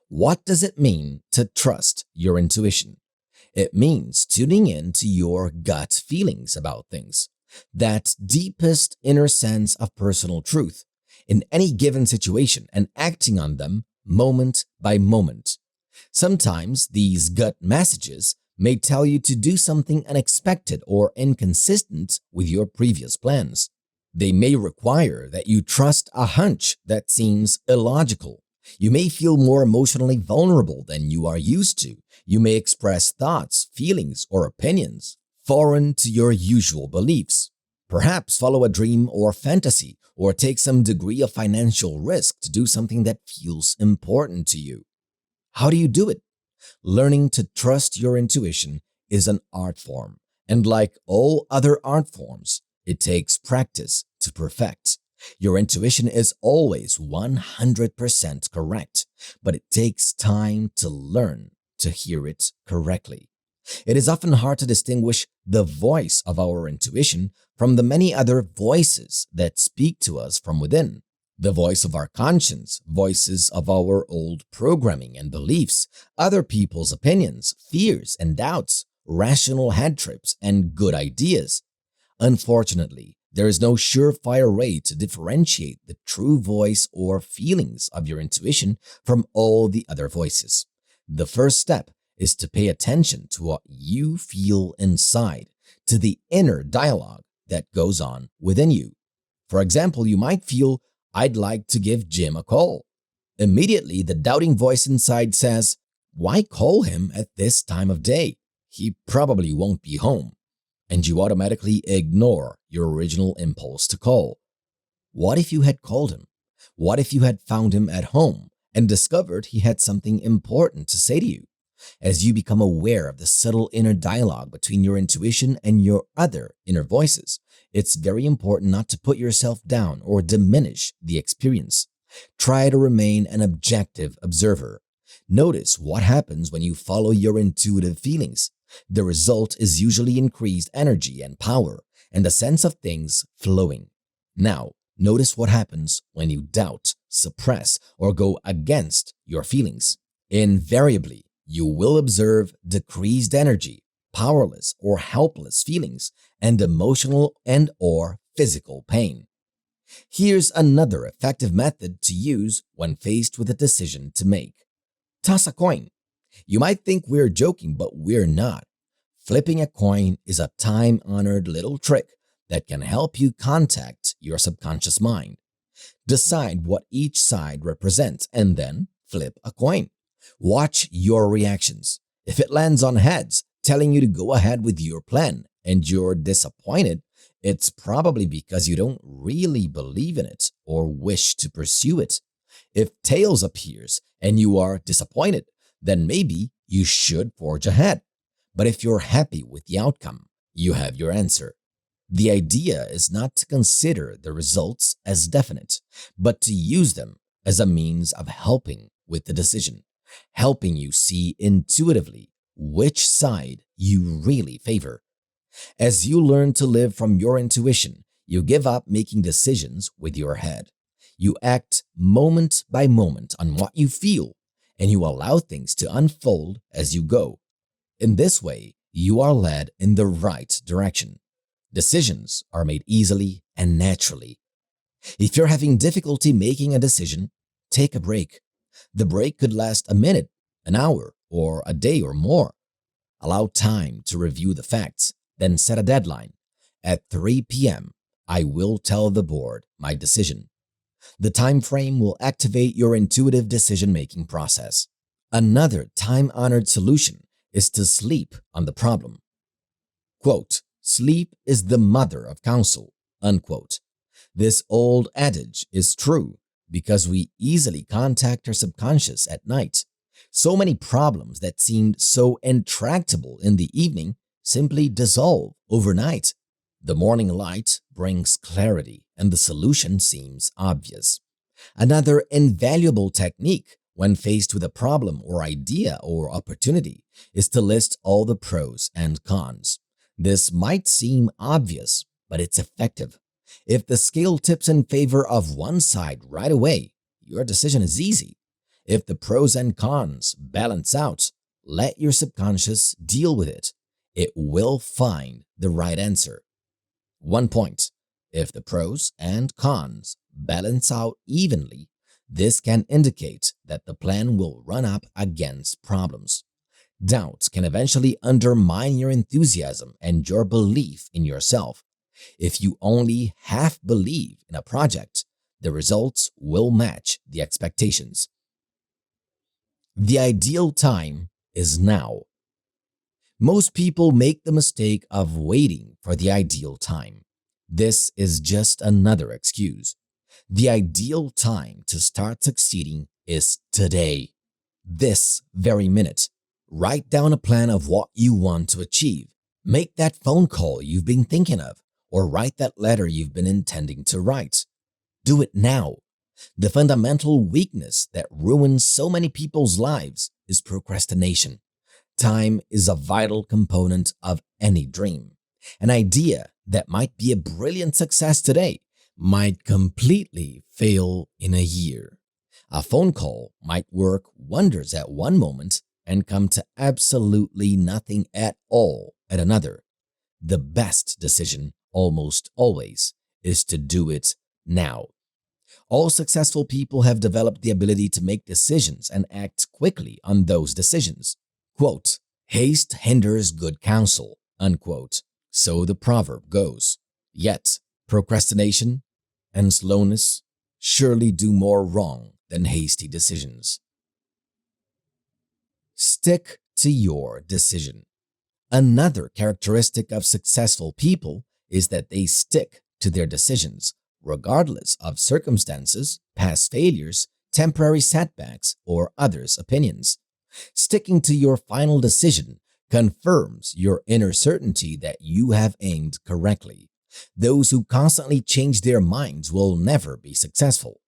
What does it mean to trust your intuition? It means tuning in to your gut feelings about things, that deepest inner sense of personal truth in any given situation, and acting on them moment by moment. Sometimes these gut messages may tell you to do something unexpected or inconsistent with your previous plans. They may require that you trust a hunch that seems illogical. You may feel more emotionally vulnerable than you are used to. You may express thoughts, feelings, or opinions foreign to your usual beliefs. Perhaps follow a dream or fantasy, or take some degree of financial risk to do something that feels important to you. How do you do it? Learning to trust your intuition is an art form, and like all other art forms, it takes practice to perfect. Your intuition is always 100% correct, but it takes time to learn to hear it correctly. It is often hard to distinguish the voice of our intuition from the many other voices that speak to us from within. The voice of our conscience, voices of our old programming and beliefs, other people's opinions, fears and doubts, rational head trips, and good ideas. Unfortunately, there is no surefire way to differentiate the true voice or feelings of your intuition from all the other voices. The first step is to pay attention to what you feel inside, to the inner dialogue that goes on within you. For example, you might feel, "I'd like to give Jim a call." Immediately, the doubting voice inside says, "Why call him at this time of day? He probably won't be home." And you automatically ignore your original impulse to call. What if you had called him? What if you had found him at home and discovered he had something important to say to you? As you become aware of the subtle inner dialogue between your intuition and your other inner voices, it's very important not to put yourself down or diminish the experience. Try to remain an objective observer. Notice what happens when you follow your intuitive feelings. The result is usually increased energy and power and a sense of things flowing. Now, notice what happens when you doubt, suppress, or go against your feelings. Invariably, you will observe decreased energy, powerless or helpless feelings, and emotional and/or physical pain. Here's another effective method to use when faced with a decision to make. Toss a coin. You might think we're joking, but we're not. Flipping a coin is a time-honored little trick that can help you contact your subconscious mind. Decide what each side represents and then flip a coin. Watch your reactions. If it lands on heads, telling you to go ahead with your plan, and you're disappointed, it's probably because you don't really believe in it or wish to pursue it. If tails appears and you are disappointed, then maybe you should forge ahead. But if you're happy with the outcome, you have your answer. The idea is not to consider the results as definite, but to use them as a means of helping with the decision, helping you see intuitively which side you really favor. As you learn to live from your intuition, you give up making decisions with your head. You act moment by moment on what you feel, and you allow things to unfold as you go. In this way, you are led in the right direction. Decisions are made easily and naturally. If you're having difficulty making a decision, take a break. The break could last a minute, an hour, or a day or more. Allow time to review the facts, then set a deadline. At 3 p.m., I will tell the board my decision. The time frame will activate your intuitive decision-making process. Another time-honored solution is to sleep on the problem. Quote, "Sleep is the mother of counsel," unquote. This old adage is true because we easily contact our subconscious at night. So many problems that seemed so intractable in the evening simply dissolve overnight. The morning light brings clarity and the solution seems obvious. Another invaluable technique when faced with a problem or idea or opportunity is to list all the pros and cons. This might seem obvious, but it's effective. If the scale tips in favor of one side right away, your decision is easy. If the pros and cons balance out, let your subconscious deal with it. It will find the right answer. 1 point. If the pros and cons balance out evenly, this can indicate that the plan will run up against problems. Doubt can eventually undermine your enthusiasm and your belief in yourself. If you only half believe in a project, the results will match the expectations. The ideal time is now. Most people make the mistake of waiting for the ideal time. This is just another excuse. The ideal time to start succeeding is today, this very minute. Write down a plan of what you want to achieve. Make that phone call you've been thinking of, or write that letter you've been intending to write. Do it now. The fundamental weakness that ruins so many people's lives is procrastination. Time is a vital component of any dream. An idea that might be a brilliant success today might completely fail in a year. A phone call might work wonders at one moment and come to absolutely nothing at all at another. The best decision, almost always, is to do it now. All successful people have developed the ability to make decisions and act quickly on those decisions. Quote, "Haste hinders good counsel," unquote. So the proverb goes. Yet, procrastination and slowness surely do more wrong than hasty decisions. Stick to your decision. Another characteristic of successful people is that they stick to their decisions, regardless of circumstances, past failures, temporary setbacks, or others' opinions. Sticking to your final decision confirms your inner certainty that you have aimed correctly. Those who constantly change their minds will never be successful.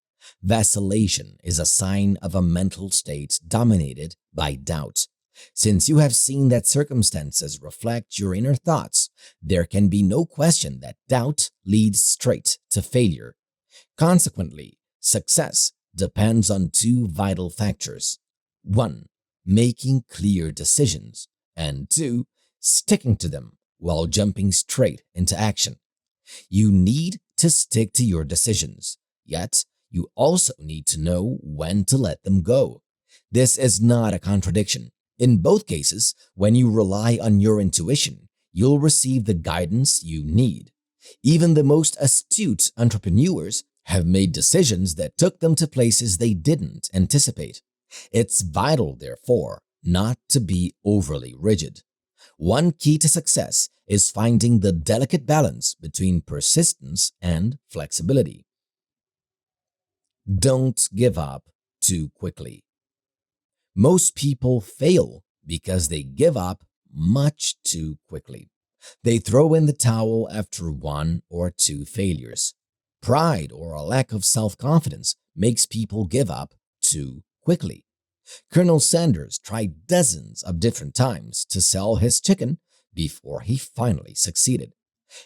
Vacillation is a sign of a mental state dominated by doubt. Since you have seen that circumstances reflect your inner thoughts, there can be no question that doubt leads straight to failure. Consequently, success depends on two vital factors. 1. Making clear decisions, and 2. Sticking to them while jumping straight into action. You need to stick to your decisions, yet you also need to know when to let them go. This is not a contradiction. In both cases, when you rely on your intuition, you'll receive the guidance you need. Even the most astute entrepreneurs have made decisions that took them to places they didn't anticipate. It's vital, therefore, not to be overly rigid. One key to success is finding the delicate balance between persistence and flexibility. Don't give up too quickly. Most people fail because they give up much too quickly. They throw in the towel after one or two failures. Pride or a lack of self-confidence makes people give up too quickly. Colonel Sanders tried dozens of different times to sell his chicken before he finally succeeded.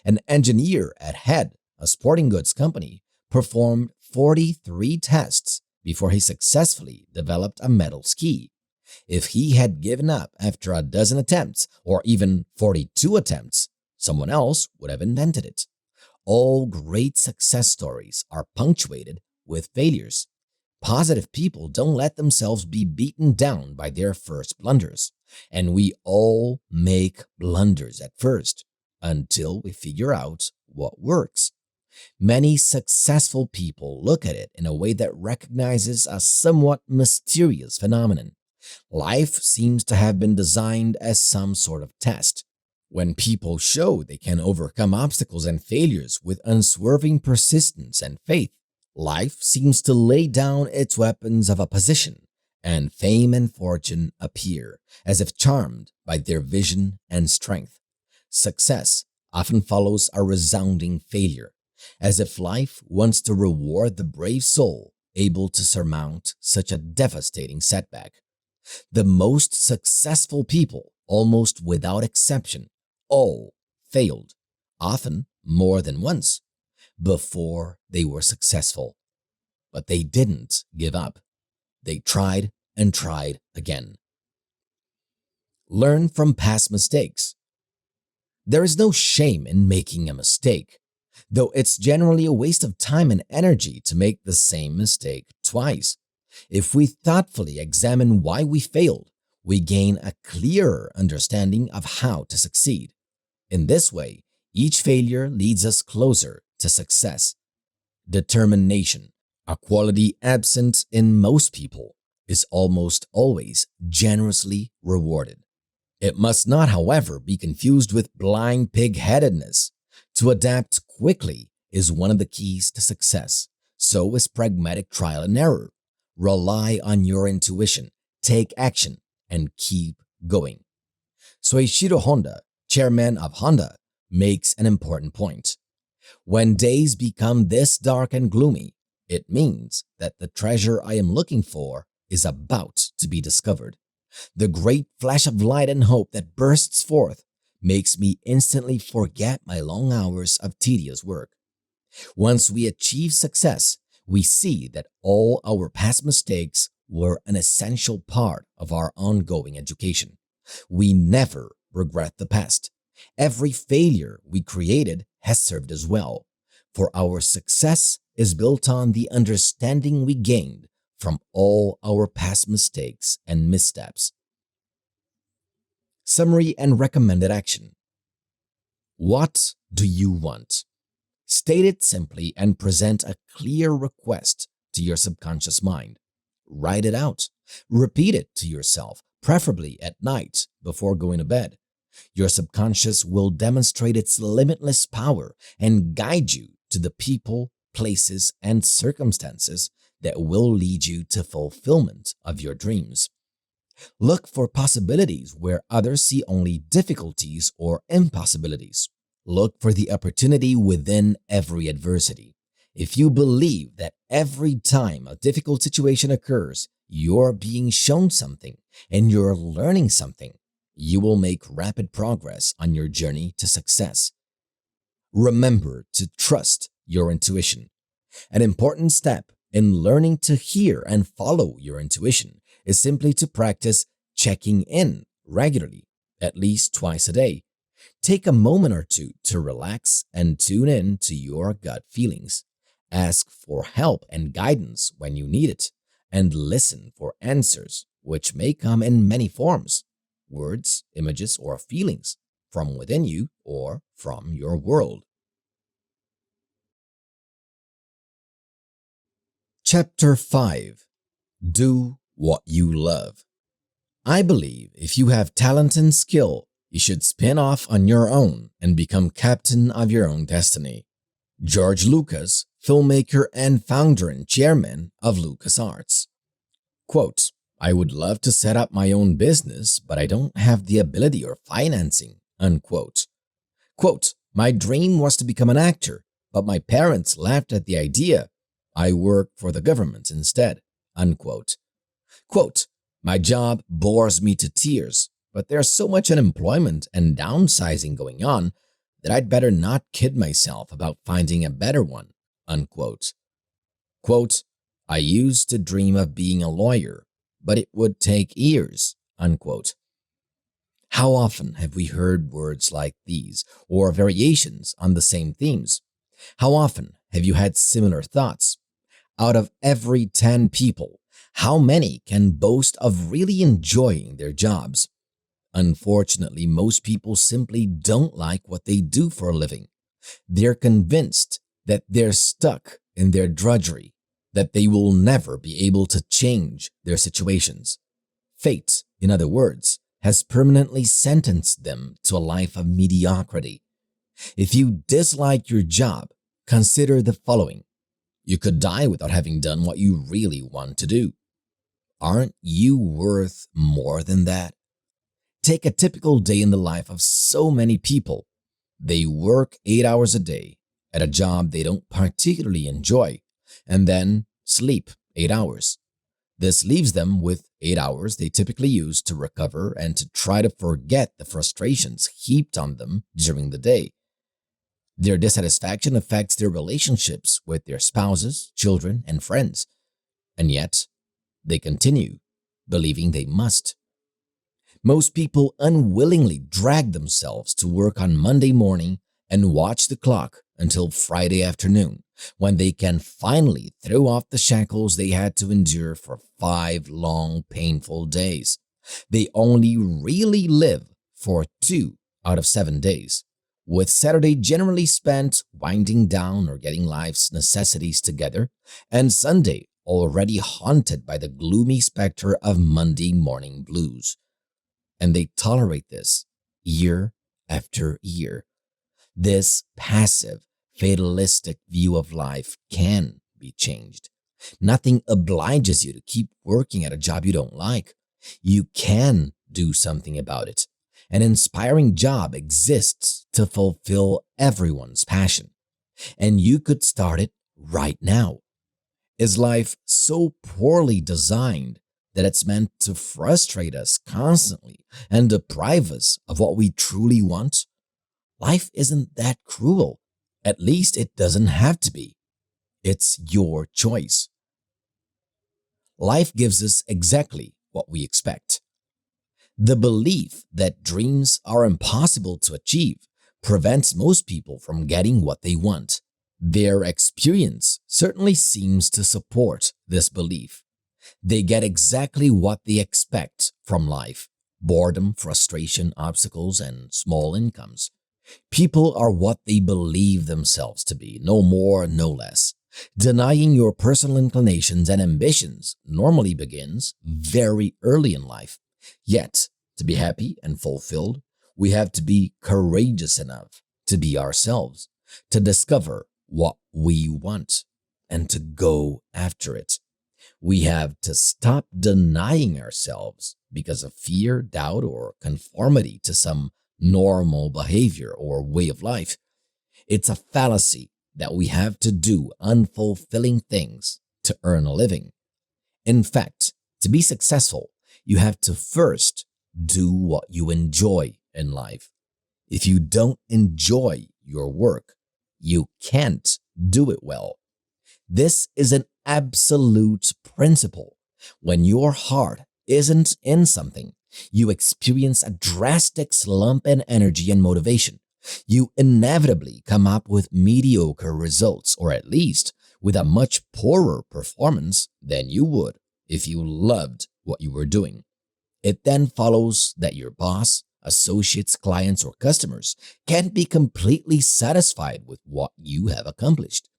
An engineer at Head, a sporting goods company, performed 43 tests before he successfully developed a metal ski. If he had given up after a dozen attempts or even 42 attempts, someone else would have invented it. All great success stories are punctuated with failures. Positive people don't let themselves be beaten down by their first blunders, and we all make blunders at first until we figure out what works. Many successful people look at it in a way that recognizes a somewhat mysterious phenomenon. Life seems to have been designed as some sort of test. When people show they can overcome obstacles and failures with unswerving persistence and faith, life seems to lay down its weapons of opposition, and fame and fortune appear as if charmed by their vision and strength. Success often follows a resounding failure, as if life wants to reward the brave soul able to surmount such a devastating setback. The most successful people, almost without exception, all failed, often more than once, before they were successful. But they didn't give up. They tried and tried again. Learn from past mistakes. There is no shame in making a mistake, though it's generally a waste of time and energy to make the same mistake twice. If we thoughtfully examine why we failed, we gain a clearer understanding of how to succeed. In this way, Each failure leads us closer to success. Determination, a quality absent in most people, is almost always generously rewarded. It must not, however, be confused with blind pig-headedness. To adapt quickly is one of the keys to success. So is pragmatic trial and error. Rely on your intuition, take action, and keep going. Soichiro Honda, chairman of Honda, makes an important point. When days become this dark and gloomy, it means that the treasure I am looking for is about to be discovered. The great flash of light and hope that bursts forth makes me instantly forget my long hours of tedious work. Once we achieve success, we see that all our past mistakes were an essential part of our ongoing education. We never regret the past. Every failure we created has served us well, for our success is built on the understanding we gained from all our past mistakes and missteps. Summary and recommended action. What do you want? State it simply and present a clear request to your subconscious mind. Write it out. Repeat it to yourself, preferably at night before going to bed. Your subconscious will demonstrate its limitless power and guide you to the people, places, and circumstances that will lead you to fulfillment of your dreams. Look for possibilities where others see only difficulties or impossibilities. Look for the opportunity within every adversity. If you believe that every time a difficult situation occurs, you're being shown something and you're learning something, you will make rapid progress on your journey to success. Remember to trust your intuition. An important step in learning to hear and follow your intuition is simply to practice checking in regularly, at least twice a day. Take a moment or two to relax and tune in to your gut feelings. Ask for help and guidance when you need it, and listen for answers, which may come in many forms: words, images, or feelings from within you or from your world. Chapter 5. Do what you love. I believe if you have talent and skill, you should spin off on your own and become captain of your own destiny. George Lucas, filmmaker and founder and chairman of LucasArts. Quote, I would love to set up my own business, but I don't have the ability or financing. Unquote. Quote, my dream was to become an actor, but my parents laughed at the idea. I work for the government instead. Unquote. Quote, my job bores me to tears, but there's so much unemployment and downsizing going on that I'd better not kid myself about finding a better one. Unquote. Quote, I used to dream of being a lawyer, but it would take years. Unquote. How often have we heard words like these or variations on the same themes? How often have you had similar thoughts? Out of every 10 people, how many can boast of really enjoying their jobs? Unfortunately, most people simply don't like what they do for a living. They're convinced that they're stuck in their drudgery, that they will never be able to change their situations. Fate, in other words, has permanently sentenced them to a life of mediocrity. If you dislike your job, consider the following. You could die without having done what you really want to do. Aren't you worth more than that? Take a typical day in the life of so many people. They work 8 hours a day at a job they don't particularly enjoy and then sleep 8 hours. This leaves them with 8 hours they typically use to recover and to try to forget the frustrations heaped on them during the day. Their dissatisfaction affects their relationships with their spouses, children, and friends. And yet, they continue believing they must. Most people unwillingly drag themselves to work on Monday morning and watch the clock until Friday afternoon, when they can finally throw off the shackles they had to endure for 5 long, painful days. They only really live for 2 out of 7 days. with Saturday generally spent winding down or getting life's necessities together, and Sunday already haunted by the gloomy specter of Monday morning blues. And they tolerate this year after year. This passive, fatalistic view of life can be changed. Nothing obliges you to keep working at a job you don't like. You can do something about it. An inspiring job exists to fulfill everyone's passion, and you could start it right now. Is life so poorly designed that it's meant to frustrate us constantly and deprive us of what we truly want? Life isn't that cruel. At least it doesn't have to be. It's your choice. Life gives us exactly what we expect. The belief that dreams are impossible to achieve prevents most people from getting what they want. Their experience certainly seems to support this belief. They get exactly what they expect from life: boredom, frustration, obstacles, and small incomes. People are what they believe themselves to be, no more, no less. Denying your personal inclinations and ambitions normally begins very early in life. Yet, to be happy and fulfilled, we have to be courageous enough to be ourselves, to discover what we want, and to go after it. We have to stop denying ourselves because of fear, doubt, or conformity to some normal behavior or way of life. It's a fallacy that we have to do unfulfilling things to earn a living. In fact, to be successful, you have to first do what you enjoy in life. If you don't enjoy your work, you can't do it well. This is an absolute principle. When your heart isn't in something, you experience a drastic slump in energy and motivation. You inevitably come up with mediocre results, or at least with a much poorer performance than you would if you loved what you were doing. It then follows that your boss, associates, clients, or customers can't be completely satisfied with what you have accomplished.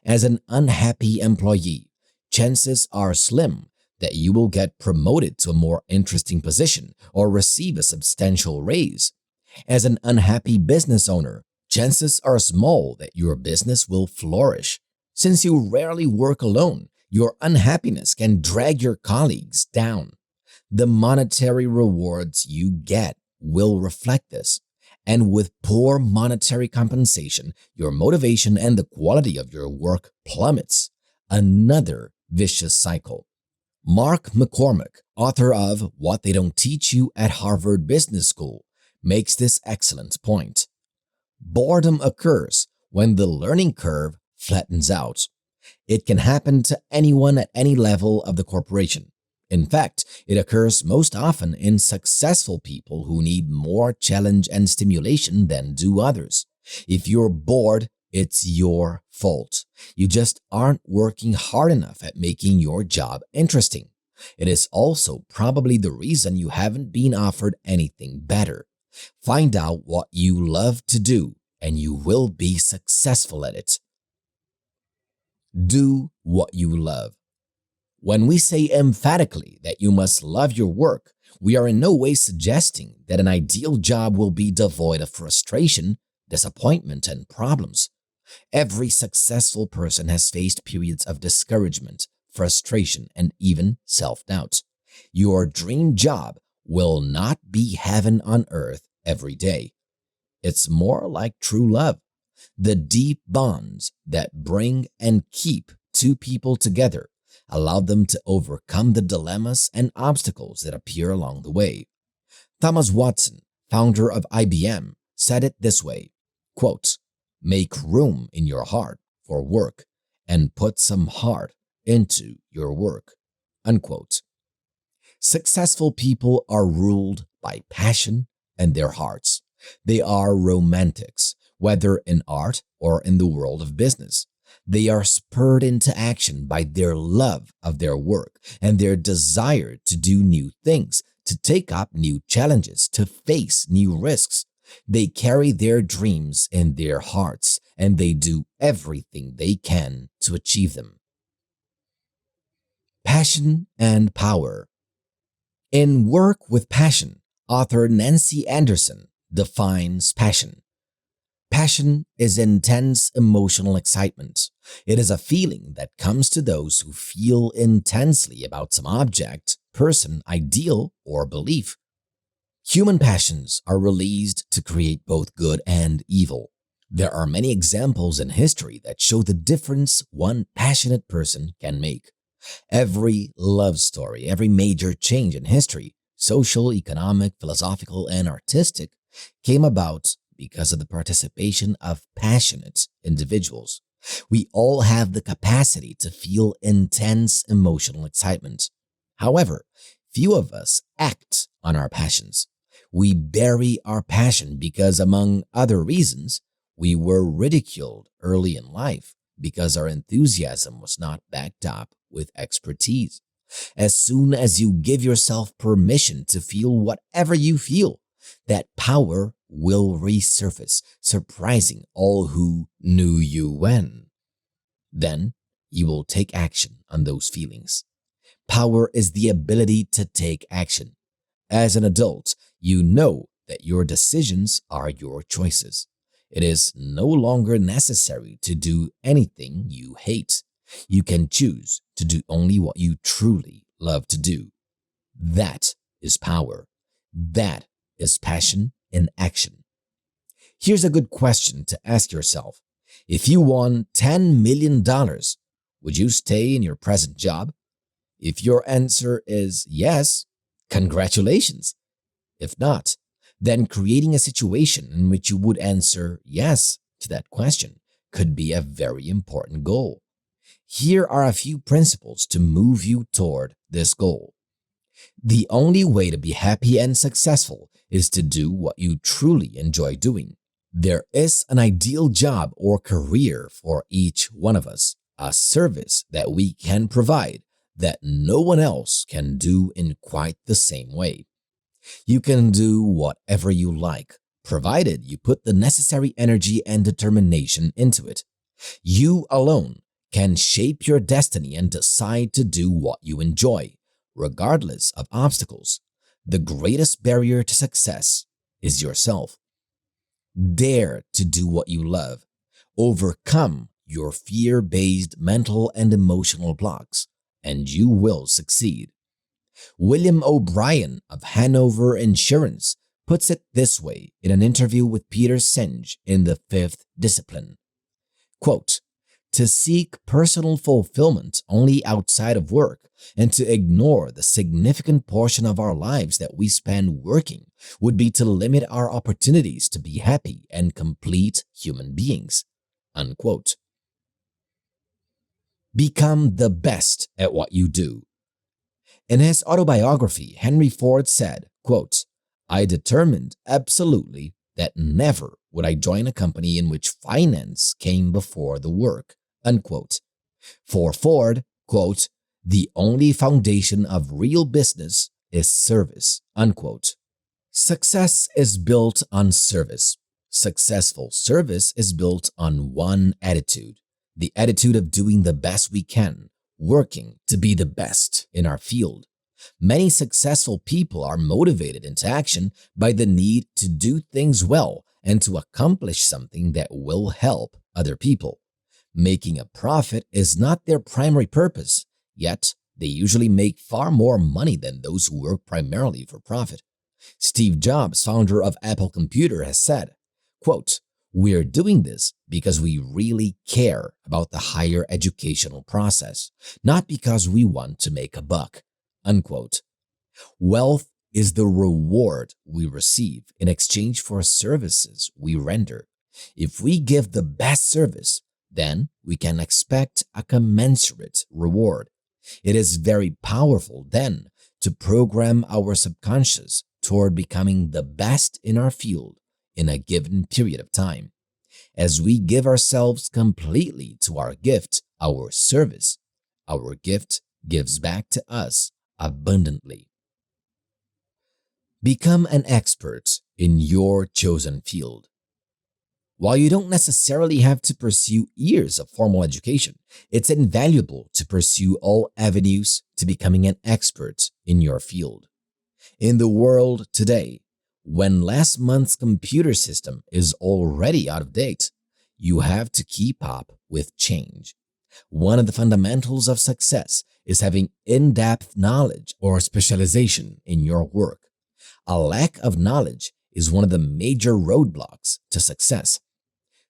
As an unhappy employee, chances are slim that you will get promoted to a more interesting position or receive a substantial raise. As an unhappy business owner, chances are small that your business will flourish. Since you rarely work alone, your unhappiness can drag your colleagues down. The monetary rewards you get will reflect this. And with poor monetary compensation, your motivation and the quality of your work plummets. Another vicious cycle. Mark McCormack, author of What They Don't Teach You at Harvard Business School, makes this excellent point. Boredom occurs when the learning curve flattens out. It can happen to anyone at any level of the corporation. In fact, it occurs most often in successful people who need more challenge and stimulation than do others. If you're bored, it's your fault. You just aren't working hard enough at making your job interesting. It is also probably the reason you haven't been offered anything better. Find out what you love to do, and you will be successful at it. Do what you love. When we say emphatically that you must love your work, we are in no way suggesting that an ideal job will be devoid of frustration, disappointment, and problems. Every successful person has faced periods of discouragement, frustration, and even self-doubt. Your dream job will not be heaven on earth every day. It's more like true love, the deep bonds that bring and keep two people together, allow them to overcome the dilemmas and obstacles that appear along the way. Thomas Watson, founder of IBM, said it this way, quote, "Make room in your heart for work and put some heart into your work," unquote. Successful people are ruled by passion and their hearts. They are romantics, whether in art or in the world of business. They are spurred into action by their love of their work and their desire to do new things, to take up new challenges, to face new risks. They carry their dreams in their hearts and they do everything they can to achieve them. Passion and power. In Work with Passion, author Nancy Anderson defines passion. Passion is intense emotional excitement. It is a feeling that comes to those who feel intensely about some object, person, ideal, or belief. Human passions are released to create both good and evil. There are many examples in history that show the difference one passionate person can make. Every love story, every major change in history, social, economic, philosophical, and artistic, came about because of the participation of passionate individuals. We all have the capacity to feel intense emotional excitement. However, few of us act on our passions. We bury our passion because, among other reasons, we were ridiculed early in life because our enthusiasm was not backed up with expertise. As soon as you give yourself permission to feel whatever you feel, that power will resurface, surprising all who knew you when. Then you will take action on those feelings. Power is the ability to take action. As an adult, you know that your decisions are your choices. It is no longer necessary to do anything you hate. You can choose to do only what you truly love to do. That is power. That is passion in action. Here's a good question to ask yourself. If you won $10 million, would you stay in your present job? If your answer is yes, congratulations. If not, then creating a situation in which you would answer yes to that question could be a very important goal. Here are a few principles to move you toward this goal. The only way to be happy and successful is to do what you truly enjoy doing. There is an ideal job or career for each one of us, a service that we can provide that no one else can do in quite the same way. You can do whatever you like, provided you put the necessary energy and determination into it. You alone can shape your destiny and decide to do what you enjoy, regardless of obstacles. The greatest barrier to success is yourself. Dare to do what you love. Overcome your fear-based mental and emotional blocks, and you will succeed. William O'Brien of Hanover Insurance puts it this way in an interview with Peter Senge in The Fifth Discipline. Quote, "To seek personal fulfillment only outside of work and to ignore the significant portion of our lives that we spend working would be to limit our opportunities to be happy and complete human beings." Unquote. Become the best at what you do. In his autobiography, Henry Ford said, quote, "I determined absolutely that never would I join a company in which finance came before the work." Unquote. For Ford, quote, "The only foundation of real business is service." Unquote. Success is built on service. Successful service is built on one attitude, the attitude of doing the best we can, working to be the best in our field. Many successful people are motivated into action by the need to do things well and to accomplish something that will help other people. Making a profit is not their primary purpose, yet they usually make far more money than those who work primarily for profit. Steve Jobs, founder of Apple Computer, has said, quote, "We're doing this because we really care about the higher educational process, not because we want to make a buck." Unquote. Wealth is the reward we receive in exchange for services we render. If we give the best service, then we can expect a commensurate reward. It is very powerful then to program our subconscious toward becoming the best in our field in a given period of time. As we give ourselves completely to our gift, our service, our gift gives back to us abundantly. Become an expert in your chosen field. While you don't necessarily have to pursue years of formal education, it's invaluable to pursue all avenues to becoming an expert in your field. In the world today, when last month's computer system is already out of date, you have to keep up with change. One of the fundamentals of success is having in-depth knowledge or specialization in your work. A lack of knowledge is one of the major roadblocks to success.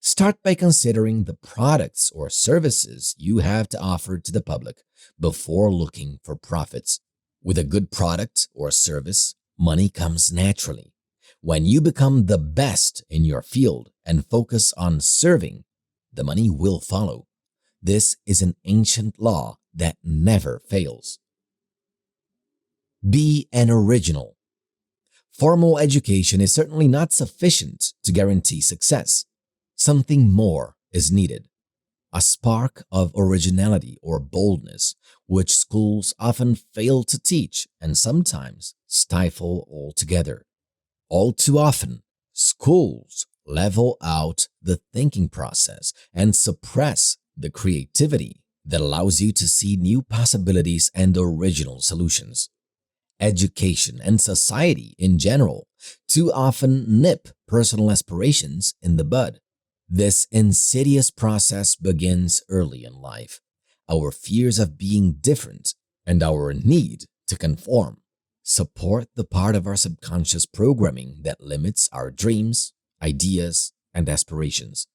Start by considering the products or services you have to offer to the public before looking for profits. With a good product or service, money comes naturally. When you become the best in your field and focus on serving, the money will follow. This is an ancient law that never fails. Be an original. Formal education is certainly not sufficient to guarantee success. Something more is needed. A spark of originality or boldness, which schools often fail to teach and sometimes stifle altogether. All too often, schools level out the thinking process and suppress the creativity that allows you to see new possibilities and original solutions. Education and society in general too often nip personal aspirations in the bud. This insidious process begins early in life. Our fears of being different and our need to conform support the part of our subconscious programming that limits our dreams, ideas, and aspirations.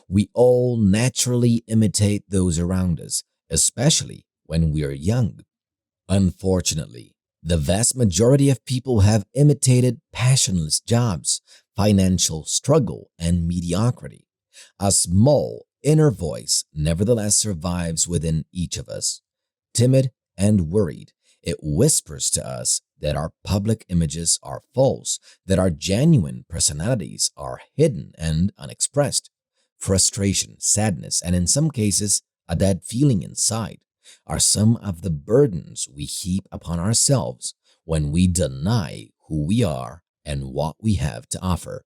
We all naturally imitate those around us, especially when we are young. Unfortunately, the vast majority of people have imitated passionless jobs, financial struggle, and mediocrity. A small inner voice nevertheless survives within each of us. Timid and worried, it whispers to us that our public images are false, that our genuine personalities are hidden and unexpressed. Frustration, sadness, and in some cases, a dead feeling inside are some of the burdens we heap upon ourselves when we deny who we are and what we have to offer.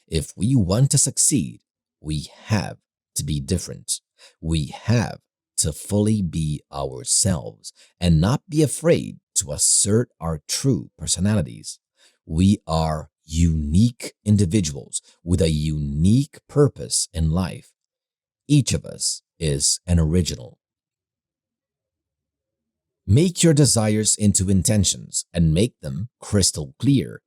If we want to succeed, we have to be different. We have to fully be ourselves and not be afraid to assert our true personalities. We are unique individuals with a unique purpose in life. Each of us is an original. Make your desires into intentions and make them crystal clear.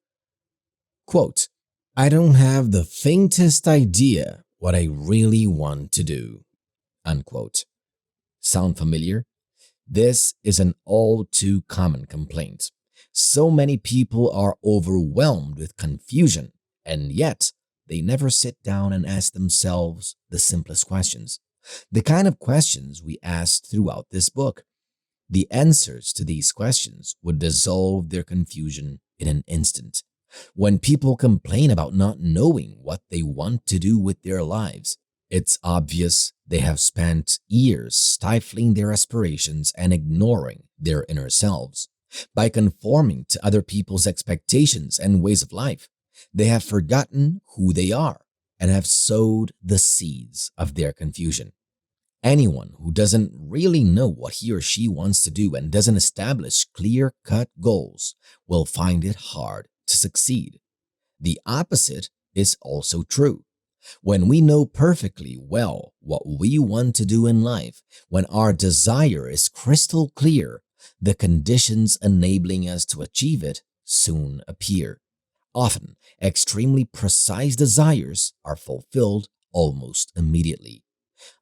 Quote, I don't have the faintest idea what I really want to do. Unquote. Sound familiar? This is an all too common complaint. So many people are overwhelmed with confusion, and yet they never sit down and ask themselves the simplest questions. The kind of questions we asked throughout this book. The answers to these questions would dissolve their confusion in an instant. When people complain about not knowing what they want to do with their lives, it's obvious they have spent years stifling their aspirations and ignoring their inner selves. By conforming to other people's expectations and ways of life, they have forgotten who they are and have sowed the seeds of their confusion. Anyone who doesn't really know what he or she wants to do and doesn't establish clear-cut goals will find it hard to succeed. The opposite is also true. When we know perfectly well what we want to do in life, when our desire is crystal clear, the conditions enabling us to achieve it soon appear. Often, extremely precise desires are fulfilled almost immediately.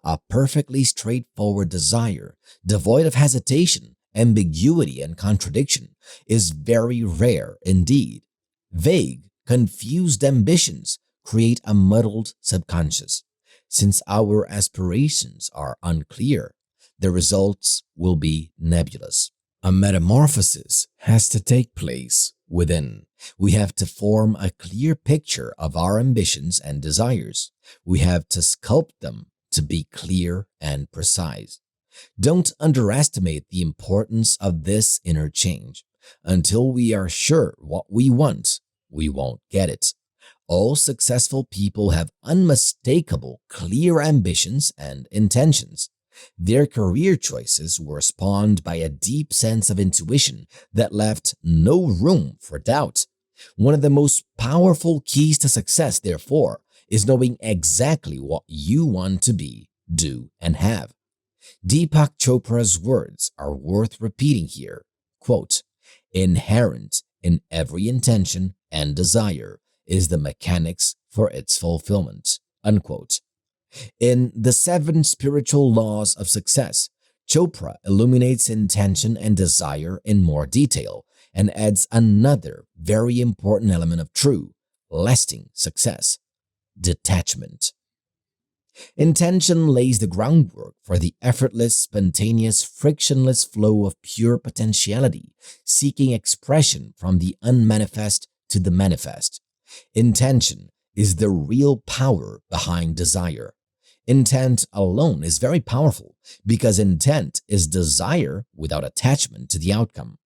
A perfectly straightforward desire, devoid of hesitation, ambiguity, and contradiction, is very rare indeed. Vague, confused ambitions create a muddled subconscious. Since our aspirations are unclear, the results will be nebulous. A metamorphosis has to take place within. We have to form a clear picture of our ambitions and desires. We have to sculpt them to be clear and precise. Don't underestimate the importance of this inner change. Until we are sure what we want, we won't get it. All successful people have unmistakable, clear ambitions and intentions. Their career choices were spawned by a deep sense of intuition that left no room for doubt. One of the most powerful keys to success, therefore, is knowing exactly what you want to be, do, and have. Deepak Chopra's words are worth repeating here. Quote, "Inherent in every intention and desire is the mechanics for its fulfillment." Unquote. In The Seven Spiritual Laws of Success, Chopra illuminates intention and desire in more detail and adds another very important element of true, lasting success: detachment. Intention lays the groundwork for the effortless, spontaneous, frictionless flow of pure potentiality, seeking expression from the unmanifest to the manifest. Intention is the real power behind desire. Intent alone is very powerful because intent is desire without attachment to the outcome.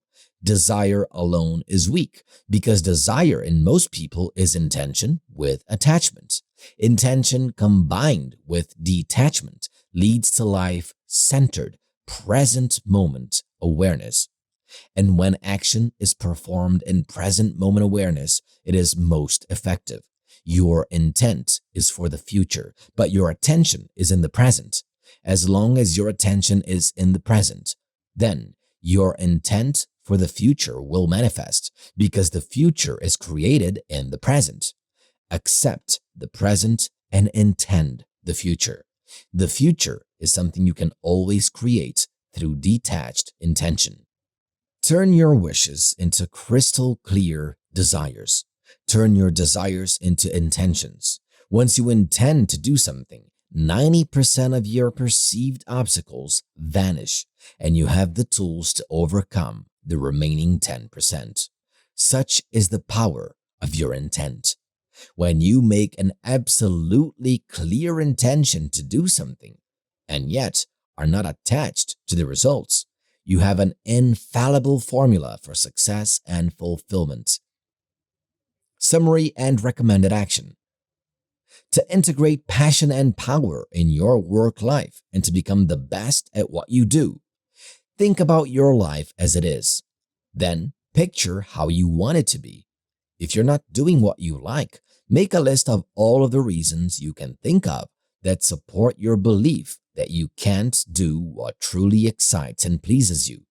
Desire alone is weak because desire in most people is intention with attachment. Intention combined with detachment leads to life-centered, present moment awareness. And when action is performed in present moment awareness, it is most effective. Your intent is for the future, but your attention is in the present. As long as your attention is in the present, then your intent for the future will manifest because the future is created in the present. Accept the present and intend the future. The future is something you can always create through detached intention. Turn your wishes into crystal clear desires. Turn your desires into intentions. Once you intend to do something, 90% of your perceived obstacles vanish and you have the tools to overcome the remaining 10%. Such is the power of your intent. When you make an absolutely clear intention to do something and yet are not attached to the results, you have an infallible formula for success and fulfillment. Summary and recommended action. To integrate passion and power in your work life and to become the best at what you do, think about your life as it is. Then picture how you want it to be. If you're not doing what you like, make a list of all of the reasons you can think of that support your belief that you can't do what truly excites and pleases you.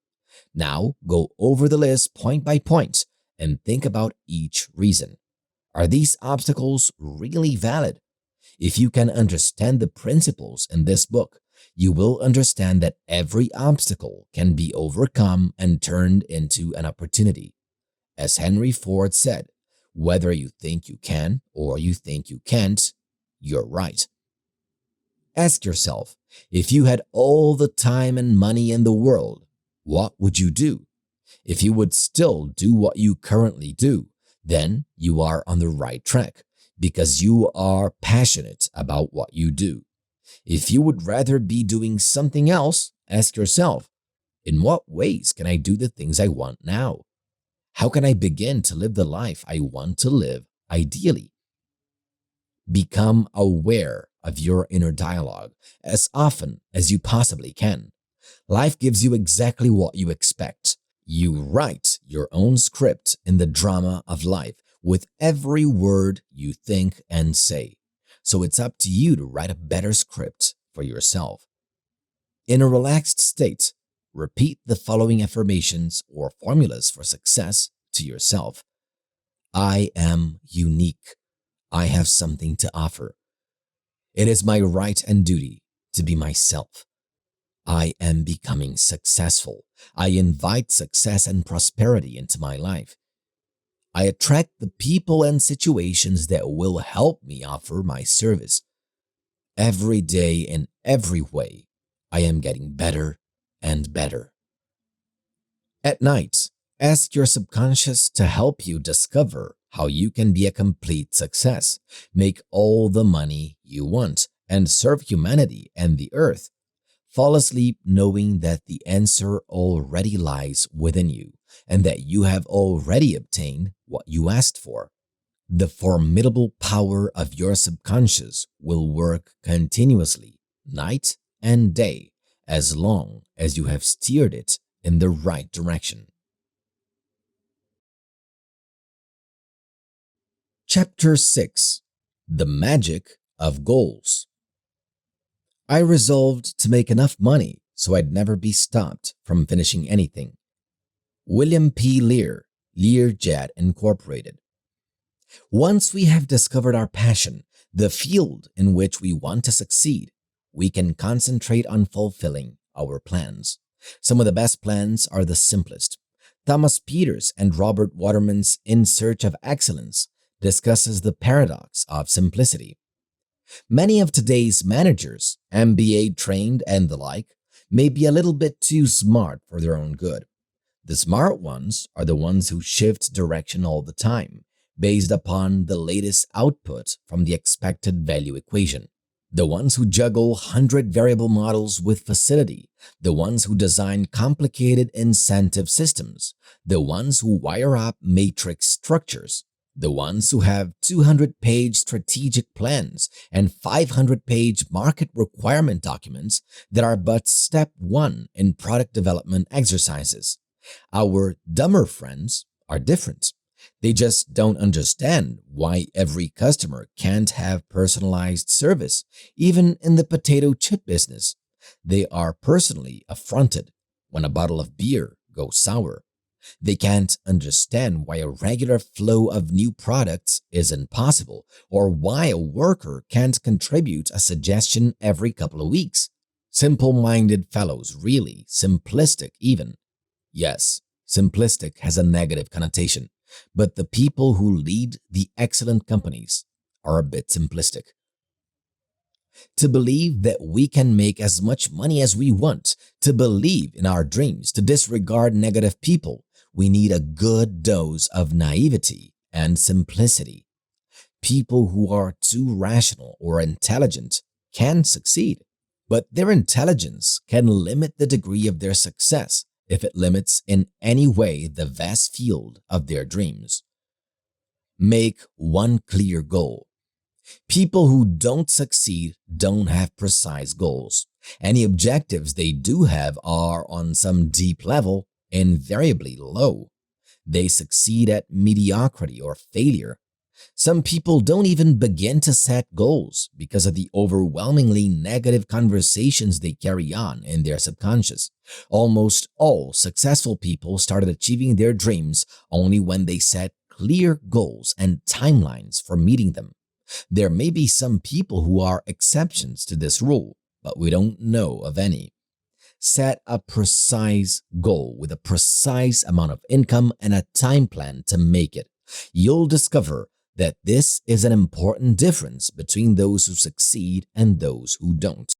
Now go over the list point by point and think about each reason. Are these obstacles really valid? If you can understand the principles in this book, you will understand that every obstacle can be overcome and turned into an opportunity. As Henry Ford said, whether you think you can or you think you can't, you're right. Ask yourself, if you had all the time and money in the world, what would you do? If you would still do what you currently do, then you are on the right track because you are passionate about what you do. If you would rather be doing something else, ask yourself, in what ways can I do the things I want now? How can I begin to live the life I want to live ideally? Become aware of your inner dialogue as often as you possibly can. Life gives you exactly what you expect. You write your own script in the drama of life with every word you think and say. So it's up to you to write a better script for yourself. In a relaxed state, repeat the following affirmations or formulas for success to yourself. I am unique. I have something to offer. It is my right and duty to be myself. I am becoming successful. I invite success and prosperity into my life. I attract the people and situations that will help me offer my service. Every day in every way, I am getting better and better. At night, ask your subconscious to help you discover how you can be a complete success, make all the money you want, and serve humanity and the earth. Fall asleep knowing that the answer already lies within you and that you have already obtained what you asked for. The formidable power of your subconscious will work continuously, night and day, as long as you have steered it in the right direction. Chapter 6: The Magic of Goals. I resolved to make enough money so I'd never be stopped from finishing anything. William P. Lear, Learjet Incorporated. Once we have discovered our passion, the field in which we want to succeed, we can concentrate on fulfilling our plans. Some of the best plans are the simplest. Thomas Peters and Robert Waterman's In Search of Excellence discusses the paradox of simplicity. Many of today's managers, MBA trained and the like, may be a little bit too smart for their own good. The smart ones are the ones who shift direction all the time, based upon the latest output from the expected value equation. The ones who juggle 100 variable models with facility, the ones who design complicated incentive systems, the ones who wire up matrix structures, the ones who have 200-page strategic plans and 500-page market requirement documents that are but step one in product development exercises. Our dumber friends are different. They just don't understand why every customer can't have personalized service, even in the potato chip business. They are personally affronted when a bottle of beer goes sour. They can't understand why a regular flow of new products is impossible, or why a worker can't contribute a suggestion every couple of weeks. Simple-minded fellows, really, simplistic even. Yes, simplistic has a negative connotation, but the people who lead the excellent companies are a bit simplistic. To believe that we can make as much money as we want, to believe in our dreams, to disregard negative people, we need a good dose of naivety and simplicity. People who are too rational or intelligent can succeed, but their intelligence can limit the degree of their success if it limits in any way the vast field of their dreams. Make one clear goal. People who don't succeed don't have precise goals. Any objectives they do have are, on some deep level, invariably low. They succeed at mediocrity or failure. Some people don't even begin to set goals because of the overwhelmingly negative conversations they carry on in their subconscious. Almost all successful people started achieving their dreams only when they set clear goals and timelines for meeting them. There may be some people who are exceptions to this rule, but we don't know of any. Set a precise goal with a precise amount of income and a time plan to make it. You'll discover that this is an important difference between those who succeed and those who don't.